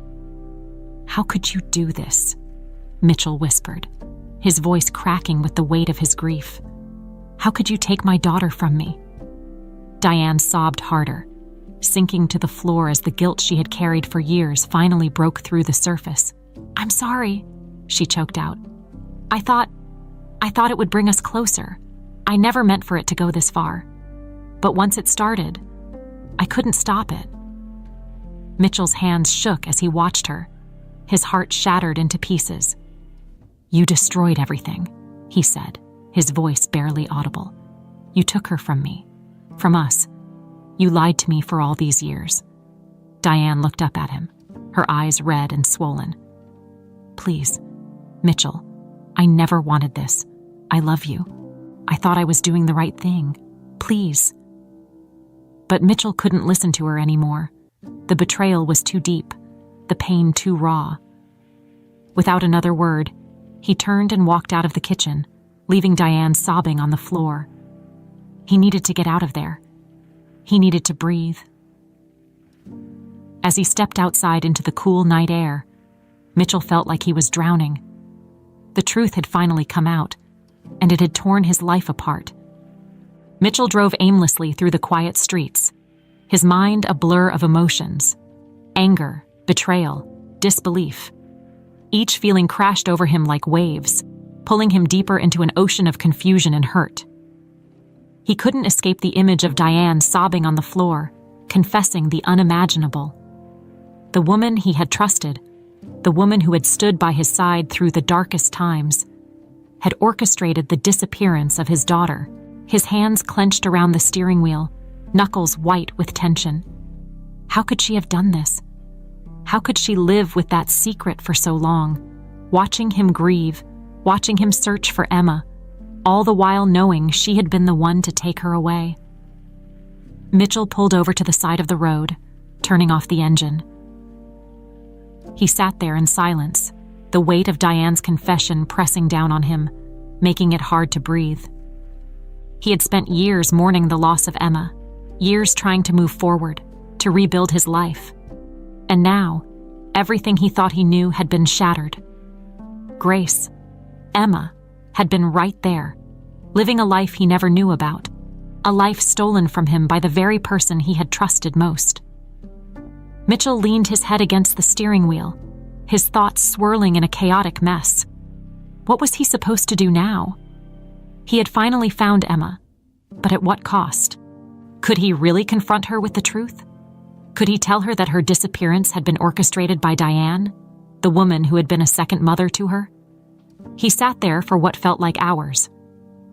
Speaker 1: "How could you do this?" Mitchell whispered, his voice cracking with the weight of his grief. "How could you take my daughter from me?" Diane sobbed harder, sinking to the floor as the guilt she had carried for years finally broke through the surface. "I'm sorry," she choked out. I thought it would bring us closer. I never meant for it to go this far. But once it started, I couldn't stop it." Mitchell's hands shook as he watched her, his heart shattered into pieces. "You destroyed everything," he said, his voice barely audible. "You took her from me, from us. You lied to me for all these years." Diane looked up at him, her eyes red and swollen. "Please, Mitchell, I never wanted this. I love you. I thought I was doing the right thing. Please." But Mitchell couldn't listen to her anymore. The betrayal was too deep, the pain too raw. Without another word, he turned and walked out of the kitchen, leaving Diane sobbing on the floor. He needed to get out of there. He needed to breathe. As he stepped outside into the cool night air, Mitchell felt like he was drowning. The truth had finally come out, and it had torn his life apart. Mitchell drove aimlessly through the quiet streets, his mind a blur of emotions: anger, betrayal, disbelief. Each feeling crashed over him like waves, pulling him deeper into an ocean of confusion and hurt. He couldn't escape the image of Diane sobbing on the floor, confessing the unimaginable. The woman he had trusted, the woman who had stood by his side through the darkest times, had orchestrated the disappearance of his daughter, his hands clenched around the steering wheel, knuckles white with tension. How could she have done this? How could she live with that secret for so long, watching him grieve, watching him search for Emma, all the while knowing she had been the one to take her away? Mitchell pulled over to the side of the road, turning off the engine. He sat there in silence, the weight of Diane's confession pressing down on him, making it hard to breathe. He had spent years mourning the loss of Emma, years trying to move forward, to rebuild his life. And now, everything he thought he knew had been shattered. Grace, Emma, had been right there, living a life he never knew about, a life stolen from him by the very person he had trusted most. Mitchell leaned his head against the steering wheel, his thoughts swirling in a chaotic mess. What was he supposed to do now? He had finally found Emma, but at what cost? Could he really confront her with the truth? Could he tell her that her disappearance had been orchestrated by Diane, the woman who had been a second mother to her? He sat there for what felt like hours,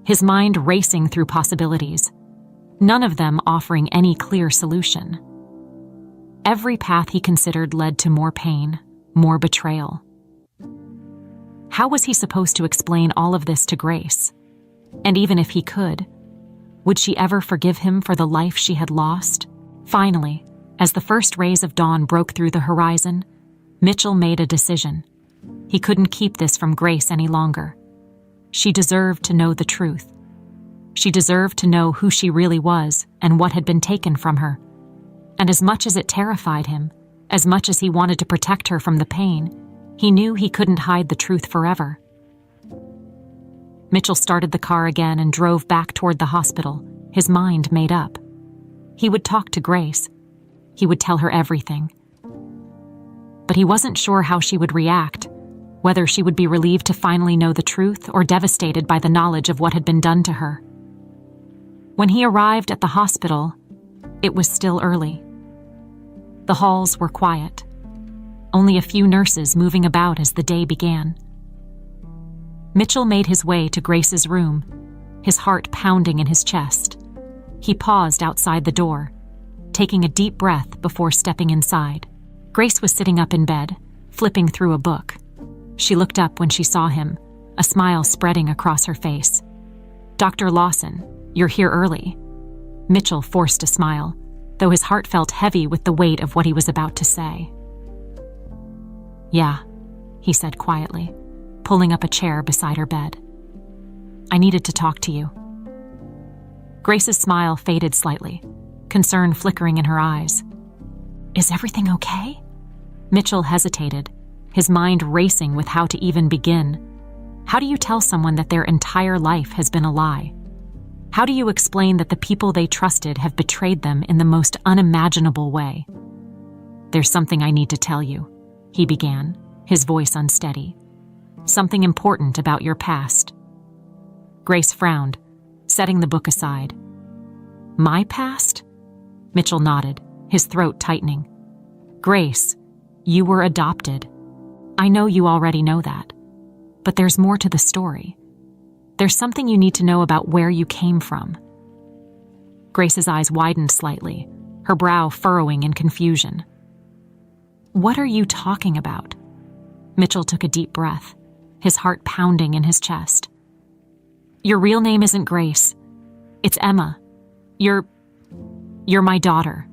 Speaker 1: his mind racing through possibilities, none of them offering any clear solution. Every path he considered led to more pain, more betrayal. How was he supposed to explain all of this to Grace? And even if he could, would she ever forgive him for the life she had lost? Finally, as the first rays of dawn broke through the horizon, Mitchell made a decision. He couldn't keep this from Grace any longer. She deserved to know the truth. She deserved to know who she really was and what had been taken from her. And as much as it terrified him, as much as he wanted to protect her from the pain, he knew he couldn't hide the truth forever. Mitchell started the car again and drove back toward the hospital, his mind made up. He would talk to Grace. He would tell her everything. But he wasn't sure how she would react, whether she would be relieved to finally know the truth or devastated by the knowledge of what had been done to her. When he arrived at the hospital, it was still early. The halls were quiet, only a few nurses moving about as the day began. Mitchell made his way to Grace's room, his heart pounding in his chest. He paused outside the door, taking a deep breath before stepping inside. Grace was sitting up in bed, flipping through a book. She looked up when she saw him, a smile spreading across her face. "Dr. Lawson, you're here early." Mitchell forced a smile, though his heart felt heavy with the weight of what he was about to say. "Yeah," he said quietly, pulling up a chair beside her bed. "I needed to talk to you." Grace's smile faded slightly, concern flickering in her eyes. "Is everything okay?" Mitchell hesitated, his mind racing with how to even begin. How do you tell someone that their entire life has been a lie? How do you explain that the people they trusted have betrayed them in the most unimaginable way? "There's something I need to tell you," he began, his voice unsteady. "Something important about your past." Grace frowned, setting the book aside. "My past?" Mitchell nodded, his throat tightening. "Grace, you were adopted. I know you already know that. But there's more to the story. There's something you need to know about where you came from." Grace's eyes widened slightly, her brow furrowing in confusion. "What are you talking about?" Mitchell took a deep breath, his heart pounding in his chest. "Your real name isn't Grace. It's Emma. You're my daughter."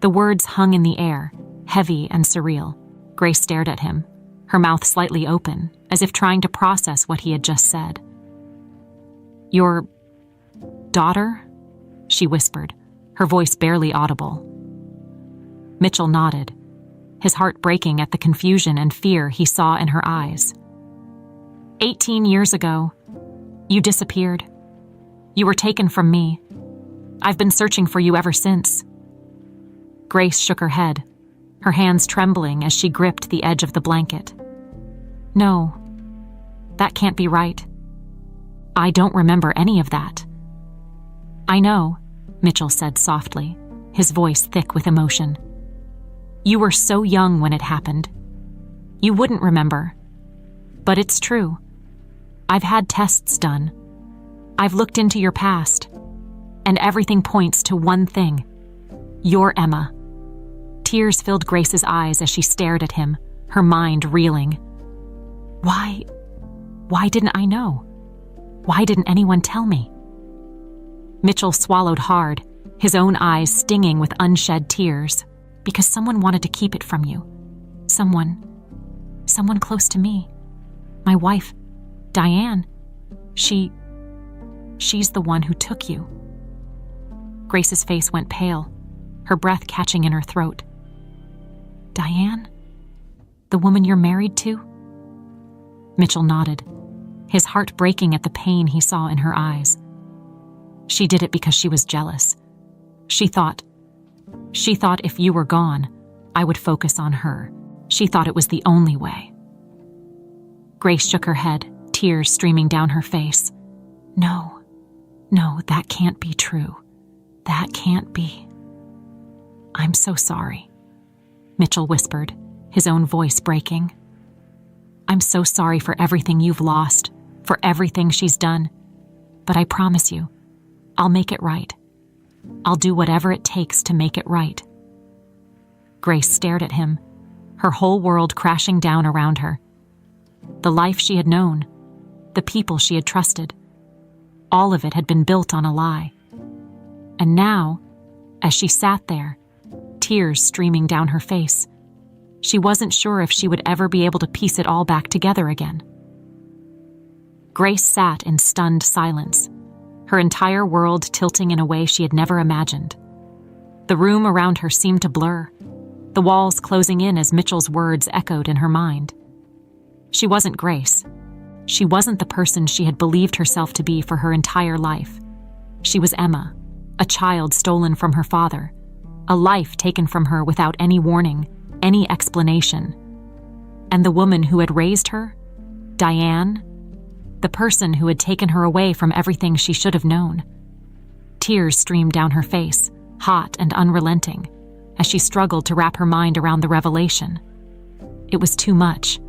Speaker 1: The words hung in the air, heavy and surreal. Grace stared at him, her mouth slightly open, as if trying to process what he had just said. "Your daughter?" she whispered, her voice barely audible. Mitchell nodded, his heart breaking at the confusion and fear he saw in her eyes. 18 years ago, you disappeared. You were taken from me. I've been searching for you ever since." Grace shook her head, her hands trembling as she gripped the edge of the blanket. "No, that can't be right. I don't remember any of that." "I know," Mitchell said softly, his voice thick with emotion. "You were so young when it happened. You wouldn't remember. But it's true. I've had tests done. I've looked into your past, and everything points to one thing. You're Emma." Tears filled Grace's eyes as she stared at him, her mind reeling. Why didn't I know? Why didn't anyone tell me? Mitchell swallowed hard, his own eyes stinging with unshed tears, because someone wanted to keep it from you. Someone close to me. My wife, Diane. She's the one who took you. Grace's face went pale, her breath catching in her throat. "Diane? The woman you're married to?" Mitchell nodded, his heart breaking at the pain he saw in her eyes. "She did it because she was jealous. She thought if you were gone, I would focus on her. She thought it was the only way." Grace shook her head, tears streaming down her face. No, that can't be true. That can't be." "I'm so sorry," Mitchell whispered, his own voice breaking. "I'm so sorry for everything you've lost, for everything she's done. But I promise you, I'll make it right. I'll do whatever it takes to make it right." Grace stared at him, her whole world crashing down around her. The life she had known, the people she had trusted, all of it had been built on a lie. And now, as she sat there, tears streaming down her face, she wasn't sure if she would ever be able to piece it all back together again. Grace sat in stunned silence, her entire world tilting in a way she had never imagined. The room around her seemed to blur, the walls closing in as Mitchell's words echoed in her mind. She wasn't Grace. She wasn't the person she had believed herself to be for her entire life. She was Emma, a child stolen from her father, a life taken from her without any warning, any explanation. And the woman who had raised her, Diane, the person who had taken her away from everything she should have known, Tears streamed down her face, hot and unrelenting, as she struggled to wrap her mind around the revelation. It was too much.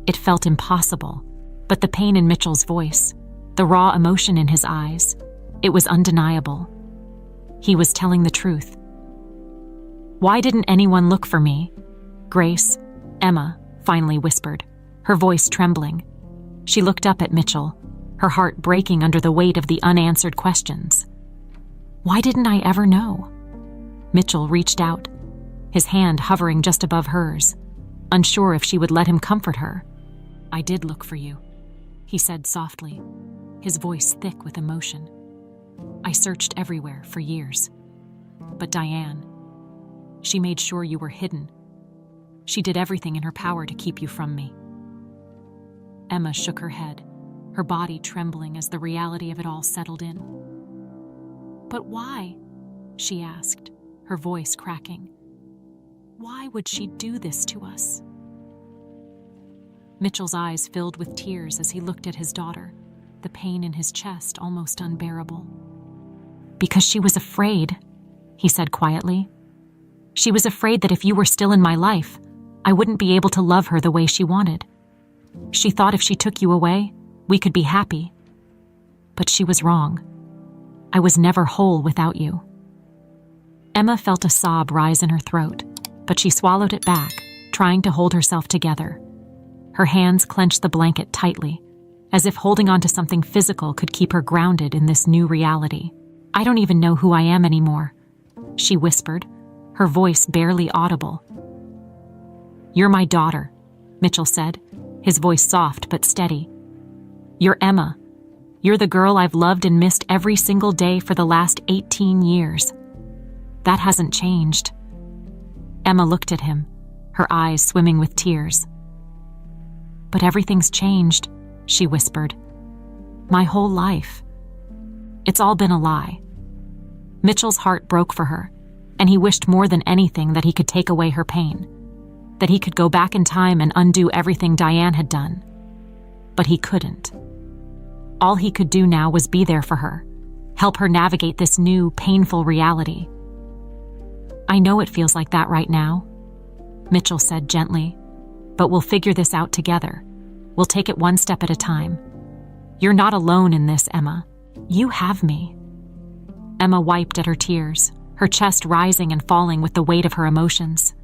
Speaker 1: It felt impossible, but the pain in Mitchell's voice, the raw emotion in his eyes, it was undeniable. He was telling the truth. "Why didn't anyone look for me?" Grace, Emma, finally whispered, her voice trembling. She looked up at Mitchell, her heart breaking under the weight of the unanswered questions. "Why didn't I ever know?" Mitchell reached out, his hand hovering just above hers, unsure if she would let him comfort her. "I did look for you," he said softly, his voice thick with emotion. "I searched everywhere for years. But Diane, she made sure you were hidden. She did everything in her power to keep you from me." Emma shook her head, her body trembling as the reality of it all settled in. "But why?" she asked, her voice cracking. "Why would she do this to us?" Mitchell's eyes filled with tears as he looked at his daughter, the pain in his chest almost unbearable. "Because she was afraid," he said quietly. "She was afraid that if you were still in my life, I wouldn't be able to love her the way she wanted. She thought if she took you away, we could be happy. But she was wrong. I was never whole without you." Emma felt a sob rise in her throat, but she swallowed it back, trying to hold herself together. Her hands clenched the blanket tightly, as if holding onto something physical could keep her grounded in this new reality. "I don't even know who I am anymore," she whispered, her voice barely audible. "You're my daughter," Mitchell said, his voice soft but steady. "You're Emma. You're the girl I've loved and missed every single day for the last 18 years. That hasn't changed." Emma looked at him, her eyes swimming with tears. "But everything's changed," she whispered. "My whole life. It's all been a lie." Mitchell's heart broke for her, and he wished more than anything that he could take away her pain, that he could go back in time and undo everything Diane had done. But he couldn't. All he could do now was be there for her, help her navigate this new, painful reality. "I know it feels like that right now," Mitchell said gently, "but we'll figure this out together. We'll take it one step at a time. You're not alone in this, Emma. You have me." Emma wiped at her tears, her chest rising and falling with the weight of her emotions.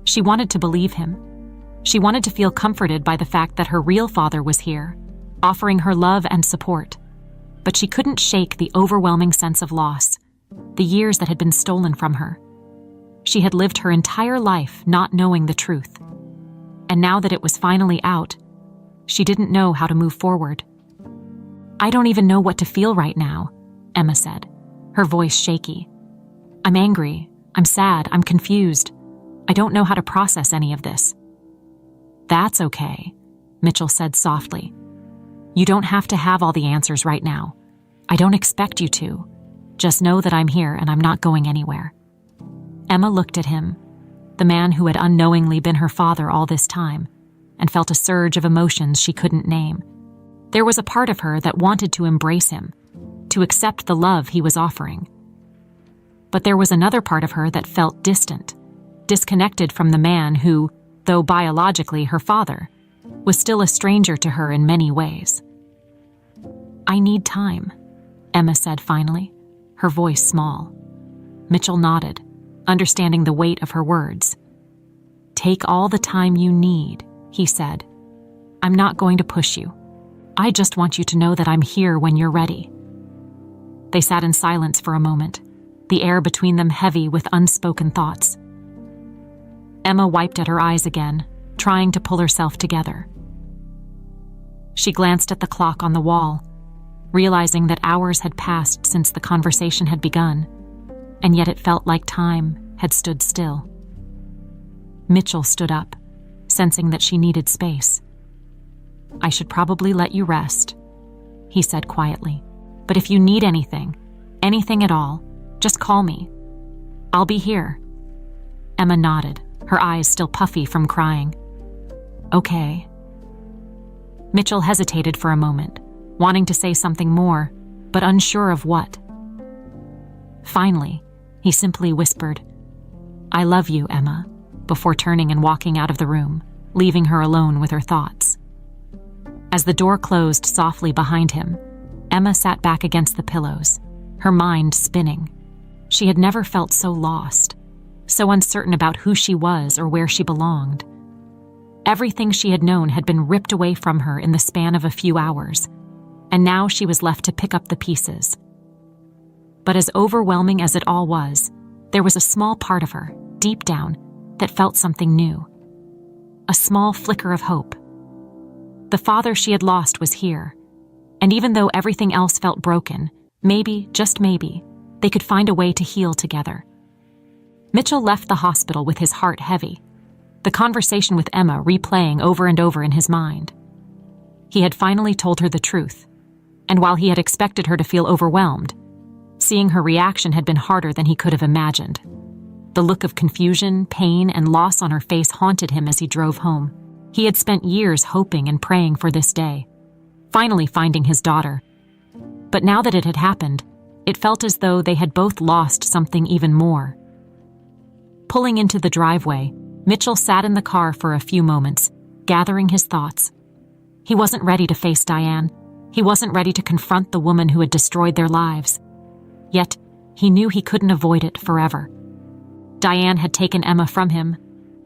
Speaker 1: She wanted to believe him. She wanted to feel comforted by the fact that her real father was here, offering her love and support. But she couldn't shake the overwhelming sense of loss, the years that had been stolen from her. She had lived her entire life not knowing the truth. And now that it was finally out, she didn't know how to move forward. "I don't even know what to feel right now," Emma said, her voice shaky. "I'm angry, I'm sad, I'm confused. I don't know how to process any of this." "That's okay," Mitchell said softly. "You don't have to have all the answers right now. I don't expect you to. Just know that I'm here and I'm not going anywhere." Emma looked at him, the man who had unknowingly been her father all this time, and felt a surge of emotions she couldn't name. There was a part of her that wanted to embrace him, to accept the love he was offering. But there was another part of her that felt distant, disconnected from the man who, though biologically her father, was still a stranger to her in many ways. "I need time," Emma said finally, her voice small. Mitchell nodded, understanding the weight of her words. "Take all the time you need," he said. "I'm not going to push you. I just want you to know that I'm here when you're ready." They sat in silence for a moment, the air between them heavy with unspoken thoughts. Emma wiped at her eyes again, trying to pull herself together. She glanced at the clock on the wall, realizing that hours had passed since the conversation had begun, and yet it felt like time had stood still. Mitchell stood up, sensing that she needed space. "I should probably let you rest," he said quietly. "But if you need anything at all, just call me. I'll be here." Emma nodded, her eyes still puffy from crying. "Okay." Mitchell hesitated for a moment, wanting to say something more, but unsure of what. Finally, he simply whispered, "I love you, Emma," before turning and walking out of the room, leaving her alone with her thoughts. As the door closed softly behind him, Emma sat back against the pillows, her mind spinning. She had never felt so lost, so uncertain about who she was or where she belonged. Everything she had known had been ripped away from her in the span of a few hours, and now she was left to pick up the pieces. But as overwhelming as it all was, there was a small part of her, deep down, that felt something new. A small flicker of hope. The father she had lost was here, and even though everything else felt broken, maybe, just maybe, they could find a way to heal together. Mitchell left the hospital with his heart heavy, the conversation with Emma replaying over and over in his mind. He had finally told her the truth, and while he had expected her to feel overwhelmed, seeing her reaction had been harder than he could have imagined. The look of confusion, pain, and loss on her face haunted him as he drove home. He had spent years hoping and praying for this day, finally finding his daughter. But now that it had happened, it felt as though they had both lost something even more. Pulling into the driveway, Mitchell sat in the car for a few moments, gathering his thoughts. He wasn't ready to face Diane. He wasn't ready to confront the woman who had destroyed their lives. Yet, he knew he couldn't avoid it forever. Diane had taken Emma from him,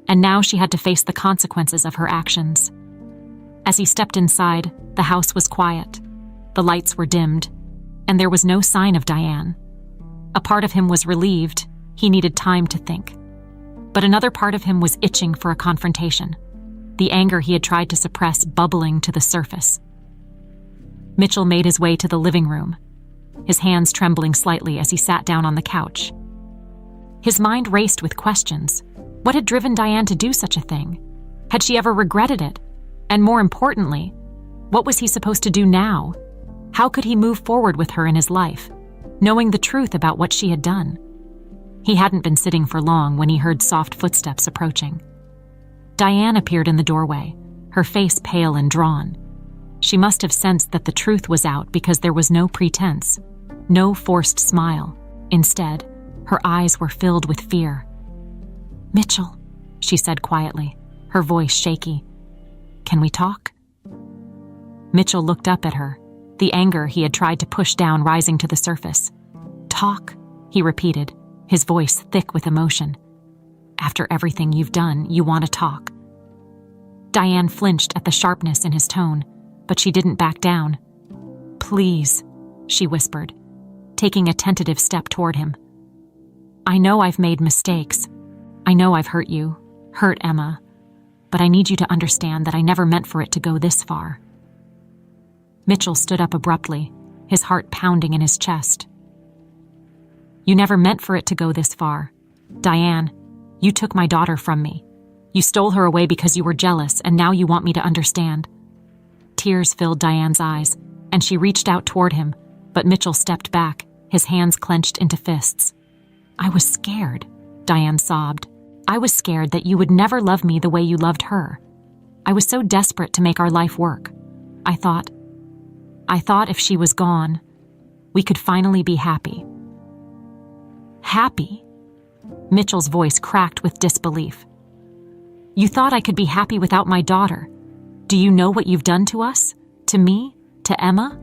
Speaker 1: and now she had to face the consequences of her actions. As he stepped inside, the house was quiet. The lights were dimmed, and there was no sign of Diane. A part of him was relieved. He needed time to think. But another part of him was itching for a confrontation, the anger he had tried to suppress bubbling to the surface. Mitchell made his way to the living room, his hands trembling slightly as he sat down on the couch. His mind raced with questions. What had driven Diane to do such a thing? Had she ever regretted it? And more importantly, what was he supposed to do now? How could he move forward with her in his life, knowing the truth about what she had done? He hadn't been sitting for long when he heard soft footsteps approaching. Diane appeared in the doorway, her face pale and drawn. She must have sensed that the truth was out because there was no pretense, no forced smile. Instead, her eyes were filled with fear. "Mitchell," she said quietly, her voice shaky. "Can we talk?" Mitchell looked up at her, the anger he had tried to push down rising to the surface. "Talk," he repeated, his voice thick with emotion. "After everything you've done, you want to talk." Diane flinched at the sharpness in his tone, but she didn't back down. "Please," she whispered, taking a tentative step toward him. "I know I've made mistakes. I know I've hurt you, hurt Emma, but I need you to understand that I never meant for it to go this far." Mitchell stood up abruptly, his heart pounding in his chest. "You never meant for it to go this far. Diane, you took my daughter from me. You stole her away because you were jealous, and now you want me to understand." Tears filled Diane's eyes, and she reached out toward him, but Mitchell stepped back, his hands clenched into fists. "I was scared," Diane sobbed. "I was scared that you would never love me the way you loved her. I was so desperate to make our life work. I thought if she was gone, we could finally be happy." "Happy?" Mitchell's voice cracked with disbelief. "You thought I could be happy without my daughter? Do you know what you've done to us? To me? To Emma?"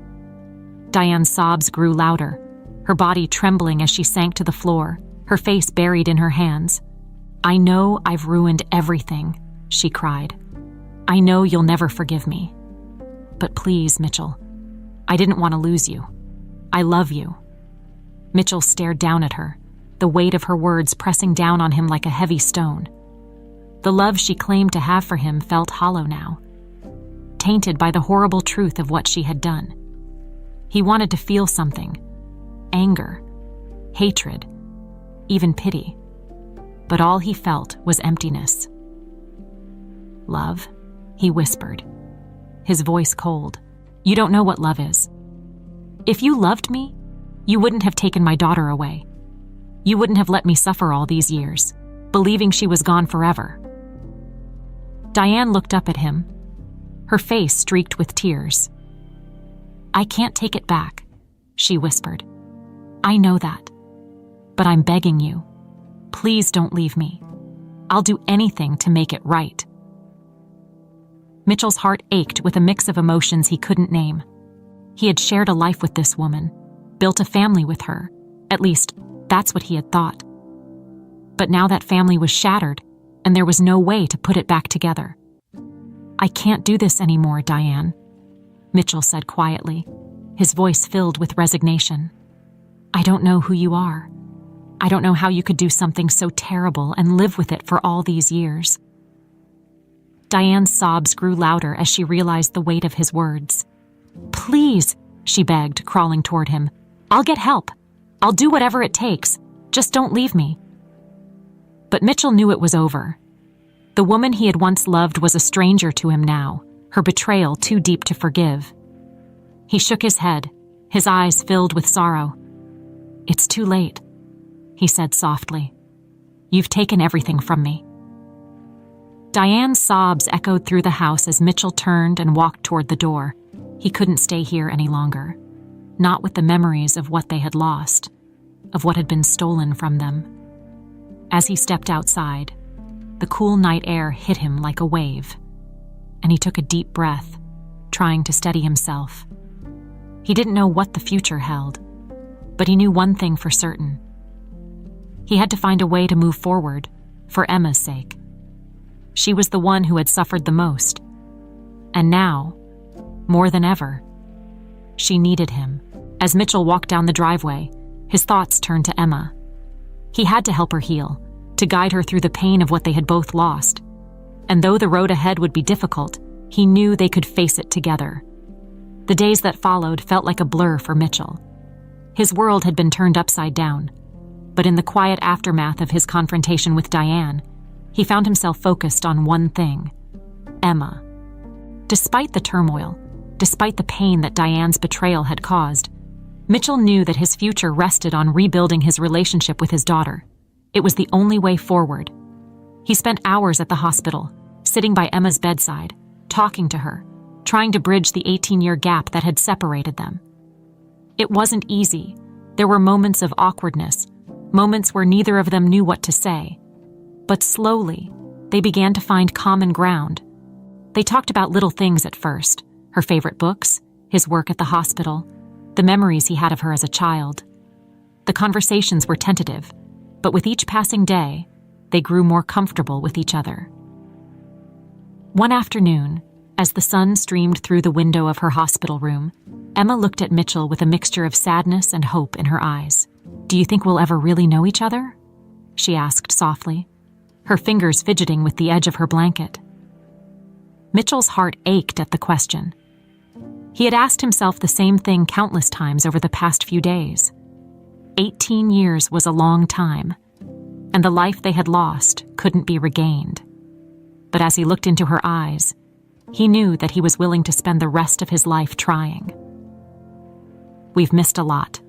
Speaker 1: Diane's sobs grew louder, her body trembling as she sank to the floor, her face buried in her hands. "I know I've ruined everything," she cried. "I know you'll never forgive me. But please, Mitchell, I didn't want to lose you. I love you." Mitchell stared down at her, the weight of her words pressing down on him like a heavy stone. The love she claimed to have for him felt hollow now, tainted by the horrible truth of what she had done. He wanted to feel something: anger, hatred, even pity. But all he felt was emptiness. "Love?" he whispered, his voice cold. "You don't know what love is. If you loved me, you wouldn't have taken my daughter away. You wouldn't have let me suffer all these years, believing she was gone forever." Diane looked up at him, her face streaked with tears. "I can't take it back," she whispered. "I know that. But I'm begging you. Please don't leave me. I'll do anything to make it right." Mitchell's heart ached with a mix of emotions he couldn't name. He had shared a life with this woman, built a family with her. At least, that's what he had thought. But now that family was shattered, and there was no way to put it back together. "I can't do this anymore, Diane," Mitchell said quietly, his voice filled with resignation. "I don't know who you are. I don't know how you could do something so terrible and live with it for all these years." Diane's sobs grew louder as she realized the weight of his words. "Please," she begged, crawling toward him. "I'll get help. I'll do whatever it takes. Just don't leave me." But Mitchell knew it was over. The woman he had once loved was a stranger to him now, her betrayal too deep to forgive. He shook his head, his eyes filled with sorrow. "It's too late," he said softly. "You've taken everything from me." Diane's sobs echoed through the house as Mitchell turned and walked toward the door. He couldn't stay here any longer. Not with the memories of what they had lost, of what had been stolen from them. As he stepped outside, the cool night air hit him like a wave, and he took a deep breath, trying to steady himself. He didn't know what the future held, but he knew one thing for certain. He had to find a way to move forward, for Emma's sake. She was the one who had suffered the most, and now, more than ever, she needed him. As Mitchell walked down the driveway, his thoughts turned to Emma. He had to help her heal, to guide her through the pain of what they had both lost. And though the road ahead would be difficult, he knew they could face it together. The days that followed felt like a blur for Mitchell. His world had been turned upside down, but in the quiet aftermath of his confrontation with Diane, he found himself focused on one thing: Emma. Despite the turmoil, despite the pain that Diane's betrayal had caused, Mitchell knew that his future rested on rebuilding his relationship with his daughter. It was the only way forward. He spent hours at the hospital, sitting by Emma's bedside, talking to her, trying to bridge the 18-year gap that had separated them. It wasn't easy. There were moments of awkwardness, moments where neither of them knew what to say. But slowly, they began to find common ground. They talked about little things at first: her favorite books, his work at the hospital, the memories he had of her as a child. The conversations were tentative, but with each passing day, they grew more comfortable with each other. One afternoon, as the sun streamed through the window of her hospital room, Emma looked at Mitchell with a mixture of sadness and hope in her eyes. "Do you think we'll ever really know each other?" she asked softly, her fingers fidgeting with the edge of her blanket. Mitchell's heart ached at the question. He had asked himself the same thing countless times over the past few days. 18 years was a long time, and the life they had lost couldn't be regained. But as he looked into her eyes, he knew that he was willing to spend the rest of his life trying. "We've missed a lot,"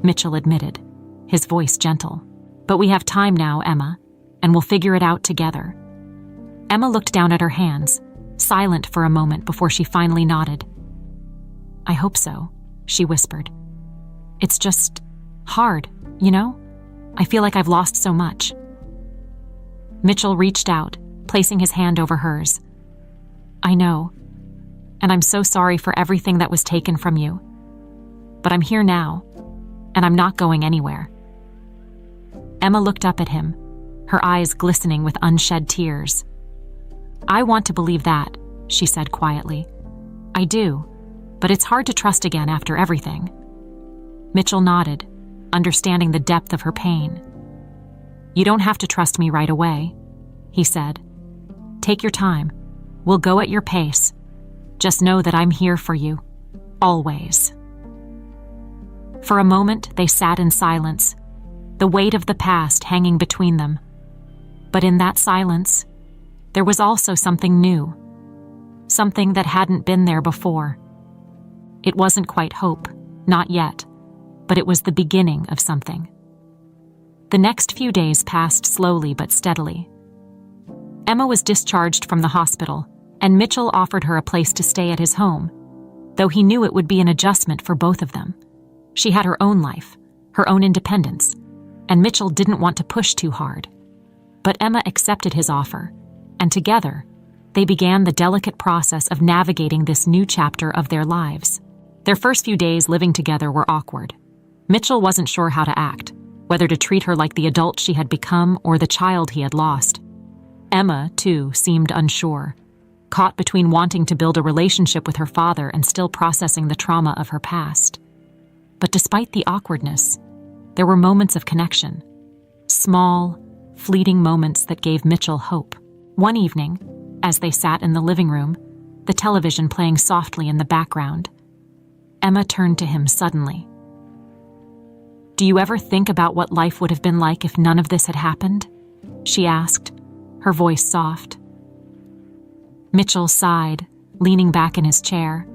Speaker 1: Mitchell admitted, his voice gentle. "But we have time now, Emma, and we'll figure it out together." Emma looked down at her hands, silent for a moment before she finally nodded. "I hope so," she whispered. "It's just hard, you know? I feel like I've lost so much." Mitchell reached out, placing his hand over hers. "I know, and I'm so sorry for everything that was taken from you. But I'm here now, and I'm not going anywhere." Emma looked up at him, her eyes glistening with unshed tears. "I want to believe that," she said quietly. "I do, but it's hard to trust again after everything." Mitchell nodded, understanding the depth of her pain. "You don't have to trust me right away," he said. "Take your time. We'll go at your pace. Just know that I'm here for you, always." For a moment, they sat in silence, the weight of the past hanging between them. But in that silence, there was also something new, something that hadn't been there before. It wasn't quite hope, not yet, but it was the beginning of something. The next few days passed slowly but steadily. Emma was discharged from the hospital, and Mitchell offered her a place to stay at his home, though he knew it would be an adjustment for both of them. She had her own life, her own independence, and Mitchell didn't want to push too hard. But Emma accepted his offer, and together, they began the delicate process of navigating this new chapter of their lives. Their first few days living together were awkward. Mitchell wasn't sure how to act, whether to treat her like the adult she had become or the child he had lost. Emma, too, seemed unsure, caught between wanting to build a relationship with her father and still processing the trauma of her past. But despite the awkwardness, there were moments of connection, small, fleeting moments that gave Mitchell hope. One evening, as they sat in the living room, the television playing softly in the background, Emma turned to him suddenly. "Do you ever think about what life would have been like if none of this had happened?" she asked, her voice soft. Mitchell sighed, leaning back in his chair.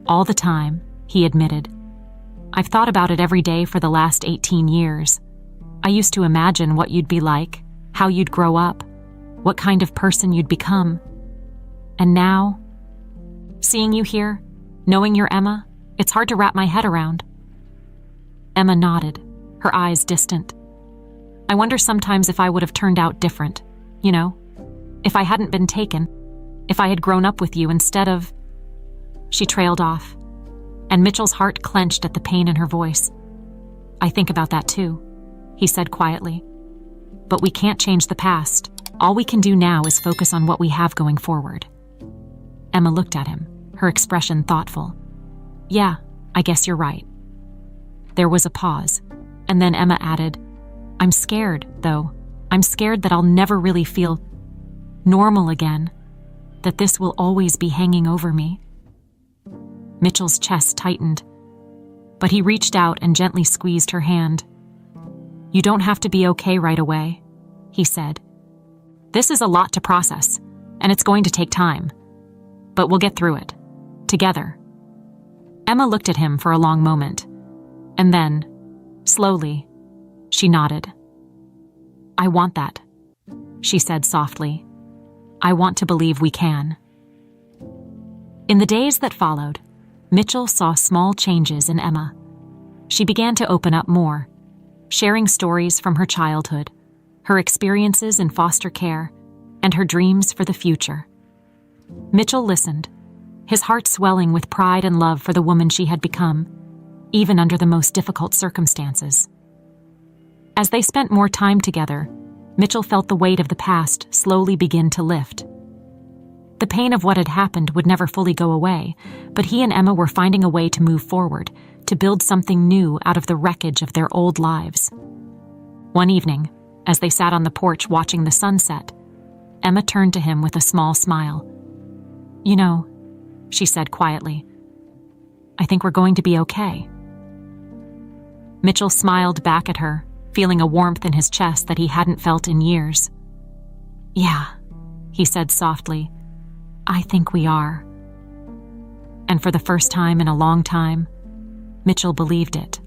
Speaker 1: "All the time," he admitted. "I've thought about it every day for the last 18 years. I used to imagine what you'd be like, how you'd grow up, what kind of person you'd become. And now, seeing you here, knowing you're Emma, it's hard to wrap my head around." Emma nodded, her eyes distant. "I wonder sometimes if I would have turned out different, you know? If I hadn't been taken, if I had grown up with you instead of—" She trailed off, and Mitchell's heart clenched at the pain in her voice. "I think about that too," he said quietly. "But we can't change the past. All we can do now is focus on what we have going forward." Emma looked at him, her expression thoughtful. "Yeah, I guess you're right." There was a pause, and then Emma added, "I'm scared, though. I'm scared that I'll never really feel normal again, that this will always be hanging over me." Mitchell's chest tightened, but he reached out and gently squeezed her hand. "You don't have to be okay right away," he said. "This is a lot to process, and it's going to take time. But we'll get through it. Together." Emma looked at him for a long moment, and then, slowly, she nodded. "I want that," she said softly. "I want to believe we can." In the days that followed, Mitchell saw small changes in Emma. She began to open up more, sharing stories from her childhood, her experiences in foster care, and her dreams for the future. Mitchell listened, his heart swelling with pride and love for the woman she had become, even under the most difficult circumstances. As they spent more time together, Mitchell felt the weight of the past slowly begin to lift. The pain of what had happened would never fully go away, but he and Emma were finding a way to move forward, to build something new out of the wreckage of their old lives. One evening, as they sat on the porch watching the sunset, Emma turned to him with a small smile. "You know," she said quietly, "I think we're going to be okay." Mitchell smiled back at her, feeling a warmth in his chest that he hadn't felt in years. "Yeah," he said softly, "I think we are." And for the first time in a long time, Mitchell believed it.